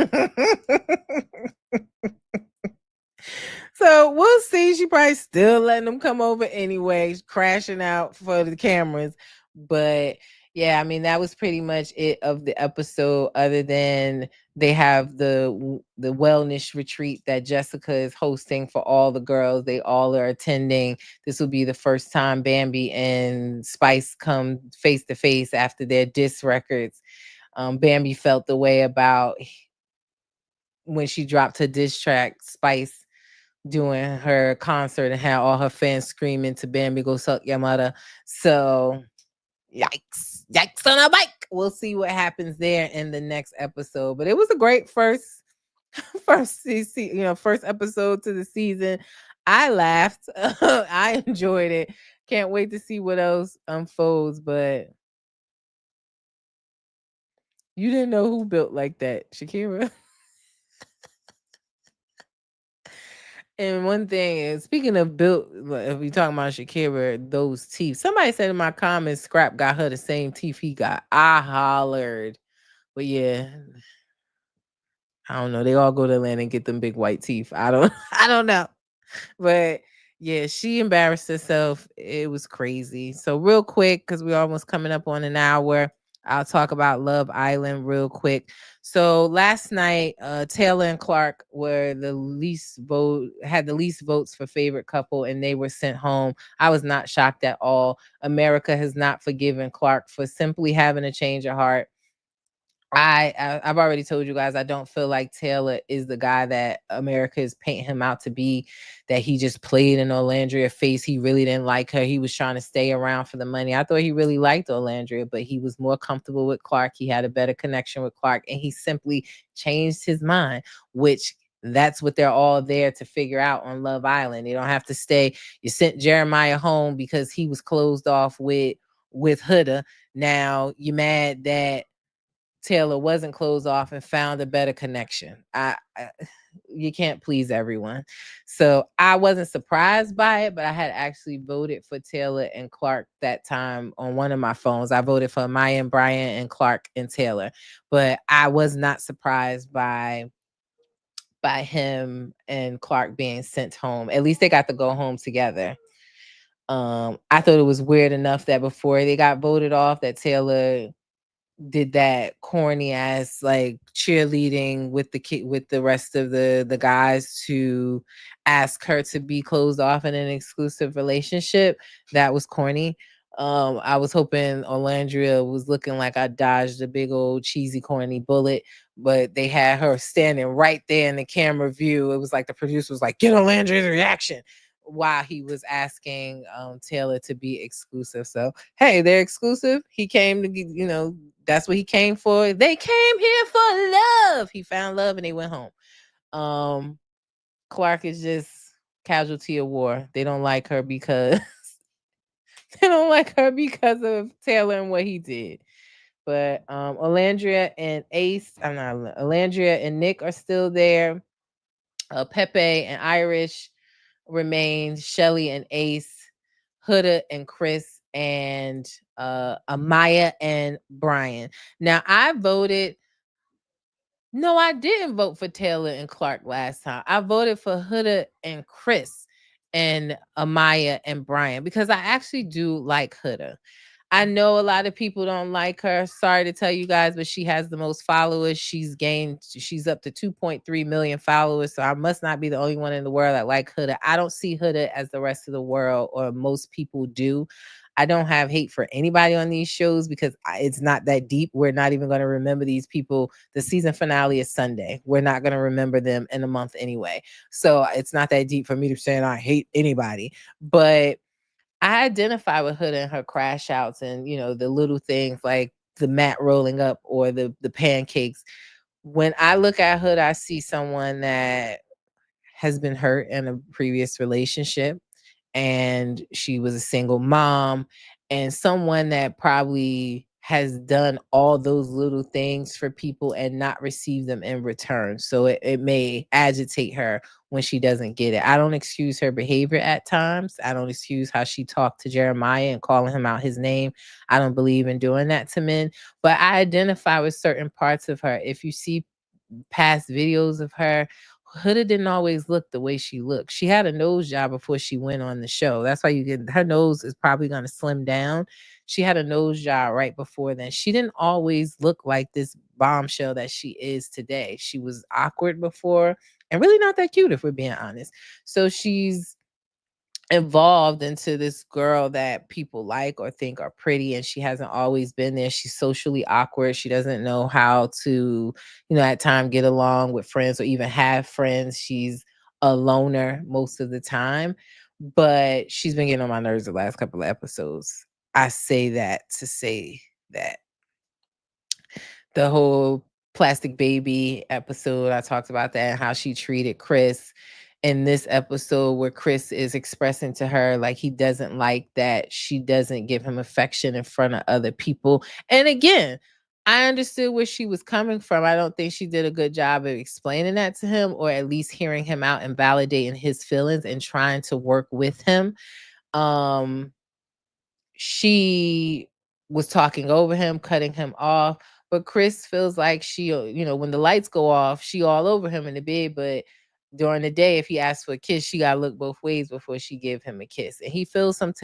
So we'll see. She probably still letting them come over anyway, crashing out for the cameras. But yeah, I mean, that was pretty much it of the episode, other than they have the wellness retreat that Jessica is hosting for all the girls. They all are attending. This will be the first time Bambi and Spice come face to face after their diss records. Bambi felt the way about when she dropped her diss track, Spice doing her concert and had all her fans screaming to Bambi, go suck your mother. So yikes on a bike. We'll see what happens there in the next episode. But it was a great first episode to the season. I laughed. I enjoyed it. Can't wait to see what else unfolds. But you didn't know who built like that, Shakira. And one thing is, speaking of built, if we talking about Shakira, those teeth. Somebody said in my comments, Scrap got her the same teeth he got. I hollered, but yeah, I don't know. They all go to Atlanta and get them big white teeth. I don't know, but yeah, she embarrassed herself. It was crazy. So real quick, because we're almost coming up on an hour, I'll talk about Love Island real quick. So last night, Taylor and Clark had the least votes for favorite couple, and they were sent home. I was not shocked at all. America has not forgiven Clark for simply having a change of heart. I've already told you guys I don't feel like Taylor is the guy that America is painting him out to be, that he just played in Orlandria's face. He really didn't like her. He was trying to stay around for the money. I thought he really liked Orlandria, but he was more comfortable with Clark. He had a better connection with Clark, and he simply changed his mind, which that's what they're all there to figure out on Love Island. They don't have to stay. You sent Jeremiah home because he was closed off with Huda. Now you're mad that Taylor wasn't closed off and found a better connection. You can't please everyone. So I wasn't surprised by it, but I had actually voted for Taylor and Clark that time on one of my phones. I voted for Maya and Brian and Clark and Taylor, but I was not surprised by him and Clark being sent home. At least they got to go home together. I thought it was weird enough that before they got voted off, that Taylor did that corny ass like cheerleading with the rest of the guys to ask her to be closed off in an exclusive relationship. That was corny. I was hoping Orlandria was looking like I dodged a big old cheesy corny bullet, but they had her standing right there in the camera view. It was like the producer was like, get Orlandria's reaction while he was asking Taylor to be exclusive. So hey, they're exclusive. He came to that's what he came for. They came here for love. He found love and they went home. Clark is just casualty of war. They don't like her because of Taylor and what he did. But Orlandria and Nick are still there. Pepe and Irish remain. Shelly and Ace, Huda and Chris and Amaya and Brian. Now I voted. No, I didn't vote for Taylor and Clark last time. I voted for Huda and Chris and Amaya and Brian because I actually do like Huda. I know a lot of people don't like her. Sorry to tell you guys, but she has the most followers. She's up to 2.3 million followers. So I must not be the only one in the world that like Huda. I don't see Huda as the rest of the world or most people do. I don't have hate for anybody on these shows because it's not that deep. We're not even going to remember these people. The season finale is Sunday. We're not going to remember them in a month anyway. So it's not that deep for me to say I hate anybody. But I identify with Huda and her crash outs and, the little things like the mat rolling up or the pancakes. When I look at Huda, I see someone that has been hurt in a previous relationship and she was a single mom and someone that probably has done all those little things for people and not received them in return. So it may agitate her when she doesn't get it. I don't excuse her behavior at times. I don't excuse how she talked to Jeremiah and calling him out his name. I don't believe in doing that to men, but I identify with certain parts of her. If you see past videos of her, Huda didn't always look the way she looked. She had a nose job before she went on the show. That's why you get her nose is probably going to slim down. She had a nose job right before then. She didn't always look like this bombshell that she is today. She was awkward before and really not that cute, if we're being honest. So she's evolved into this girl that people like or think are pretty, and she hasn't always been there. She's socially awkward. She doesn't know how to, at times get along with friends or even have friends. She's a loner most of the time, but she's been getting on my nerves the last couple of episodes. I say that to say that the whole plastic baby episode, I talked about that and how she treated Chris in this episode where Chris is expressing to her like he doesn't like that she doesn't give him affection in front of other people. And again, I understood where she was coming from. I don't think she did a good job of explaining that to him or at least hearing him out and validating his feelings and trying to work with him. She was talking over him, cutting him off. But Chris feels like she, when the lights go off, she all over him in the bed. But during the day, if he asks for a kiss, she gotta look both ways before she give him a kiss. And he feels some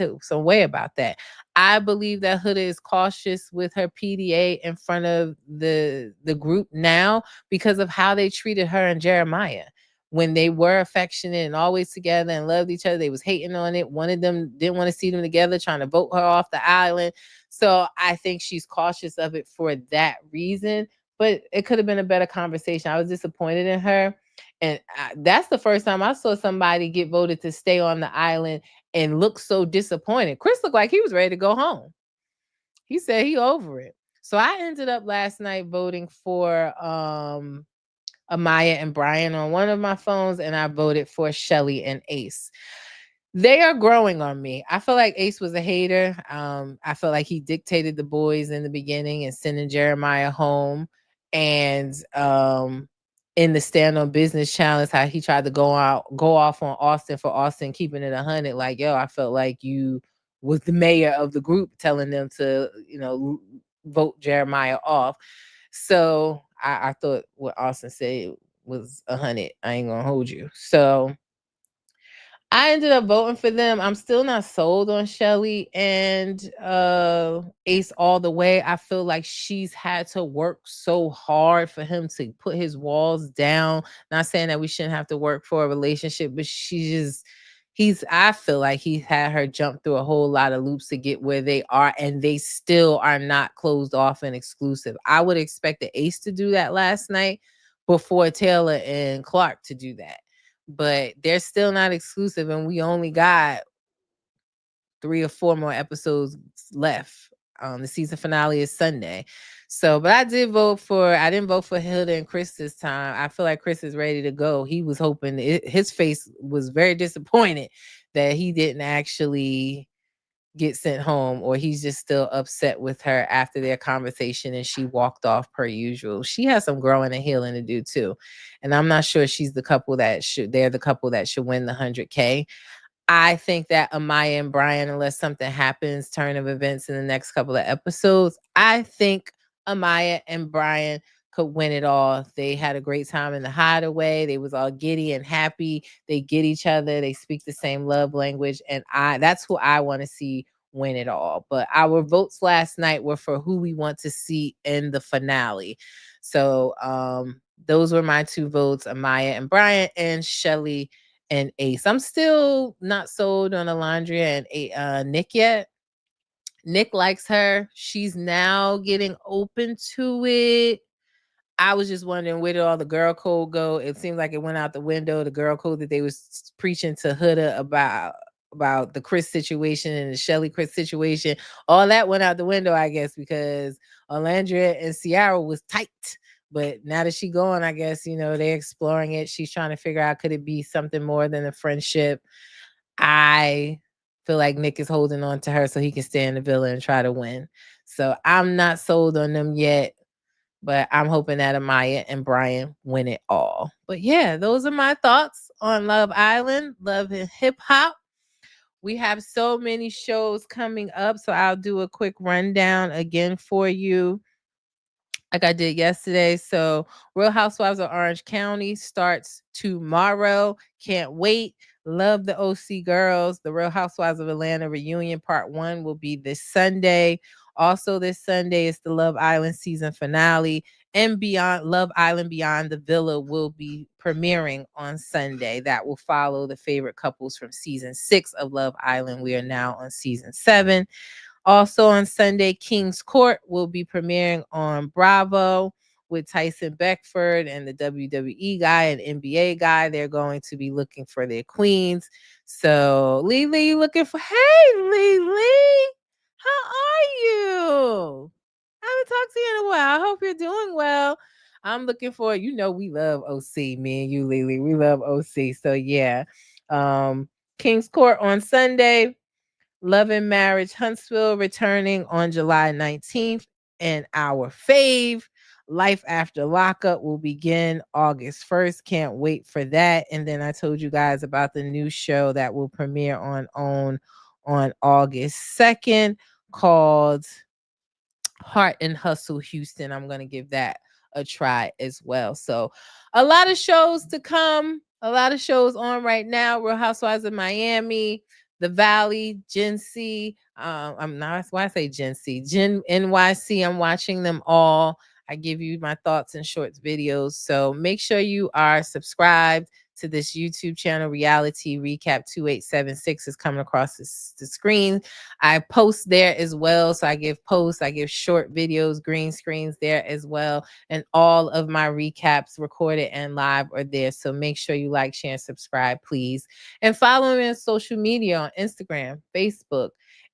way about that. I believe that Huda is cautious with her PDA in front of the group now because of how they treated her and Jeremiah. When they were affectionate and always together and loved each other, they was hating on it. One of them didn't want to see them together, trying to vote her off the island. So I think she's cautious of it for that reason. But it could have been a better conversation. I was disappointed in her. And that's the first time I saw somebody get voted to stay on the island and look so disappointed. Chris looked like he was ready to go home. He said he over it. So I ended up last night voting for Amaya and Brian on one of my phones, and I voted for Shelly and Ace. They are growing on me. I feel like Ace was a hater. I feel like he dictated the boys in the beginning and sending Jeremiah home. And in the Stand on Business challenge, how he tried to go off on Austin for Austin keeping it 100. Like, yo, I felt like you was the mayor of the group telling them to, vote Jeremiah off. So I thought what Austin said was 100. I ain't gonna hold you. So I ended up voting for them. I'm still not sold on Shelly and Ace all the way. I feel like she's had to work so hard for him to put his walls down. Not saying that we shouldn't have to work for a relationship, but I feel like he had her jump through a whole lot of loops to get where they are, and they still are not closed off and exclusive. I would expect the Ace to do that last night before Taylor and Clark to do that. But they're still not exclusive, and we only got 3 or 4 more episodes left. The season finale is Sunday. So, but I didn't vote for Hilda and Chris this time. I feel like Chris is ready to go. He was hoping his face was very disappointed that he didn't actually get sent home, or he's just still upset with her after their conversation and she walked off per usual. She has some growing and healing to do too. And I'm not sure they're the couple that should win the 100K. I think that Amaya and Brian, unless something happens, turn of events in the next couple of episodes, I think Amaya and Brian could win it all. They had a great time in the hideaway. They was all giddy and happy. They get each other. They speak the same love language. And that's who I want to see win it all. But our votes last night were for who we want to see in the finale. So those were my 2 votes, Amaya and Brian, and Shelly and Ace. I'm still not sold on Alondria and Nick yet. Nick likes her. She's now getting open to it. I was just wondering, where did all the girl code go? It seemed like it went out the window. The girl code that they was preaching to Huda about the Chris situation and the Shelly Chris situation, all that went out the window, I guess, because Alandria and Ciara was tight. But now that she gone, I guess, they're exploring it. She's trying to figure out, could it be something more than a friendship? I feel like Nick is holding on to her so he can stay in the villa and try to win. So I'm not sold on them yet, but I'm hoping that Amaya and Brian win it all. But yeah, those are my thoughts on Love Island, Love and Hip Hop. We have so many shows coming up, so I'll do a quick rundown again for you, like I did yesterday. So Real Housewives of Orange County starts tomorrow. Can't wait. Love the OC girls. The Real Housewives of Atlanta reunion part 1 will be this Sunday. Also this Sunday is the Love Island season finale. And Beyond Love Island Beyond the Villa will be premiering on Sunday. That will follow the favorite couples from season 6 of Love Island. We are now on season 7. Also on Sunday, King's Court will be premiering on Bravo with Tyson Beckford and the WWE guy and NBA guy. They're going to be looking for their queens. So, Lily, you looking for? Hey, Lily, how are you? I haven't talked to you in a while. I hope you're doing well. I'm looking for, we love OC, me and you, Lily. We love OC. So, yeah. King's Court on Sunday. Love and Marriage Huntsville returning on July 19th. And our fave, Life After Lockup, will begin August 1st. Can't wait for that. And then I told you guys about the new show that will premiere on OWN on August 2nd called Heart and Hustle Houston. I'm going to give that a try as well. So a lot of shows to come, a lot of shows on right now. Real Housewives of Miami, The Valley, Gen C. I'm not, why I say Gen C, Gen NYC. I'm watching them all. I give you my thoughts in shorts videos. So make sure you are subscribed to this YouTube channel. Reality Recap 2876 is coming across the screen. I post there as well. So I give posts, I give short videos, green screens there as well. And all of my recaps, recorded and live, are there. So make sure you like, share, and subscribe, please. And follow me on social media on Instagram, Facebook,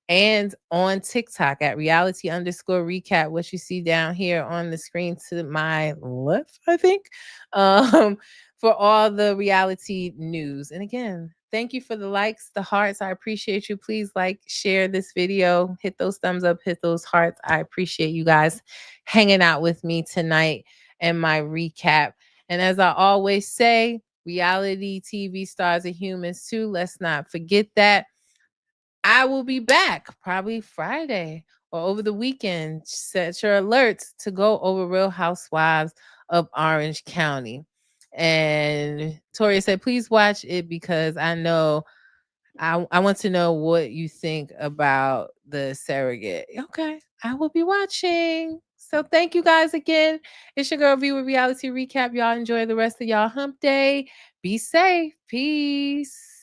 and on TikTok at reality_recap. What you see down here on the screen to my left, I think, for all the reality news. And again, thank you for the likes, the hearts. I appreciate you. Please like, share this video, hit those thumbs up, hit those hearts. I appreciate you guys hanging out with me tonight and my recap. And as I always say, reality TV stars are humans too. Let's not forget that. I will be back probably Friday or over the weekend. Set your alerts to go over Real Housewives of Orange County. And Toria said, please watch it because I know I want to know what you think about the surrogate. Okay, I will be watching. So thank you guys again. It's your girl V with Reality Recap. Y'all enjoy the rest of y'all hump day. Be safe. Peace.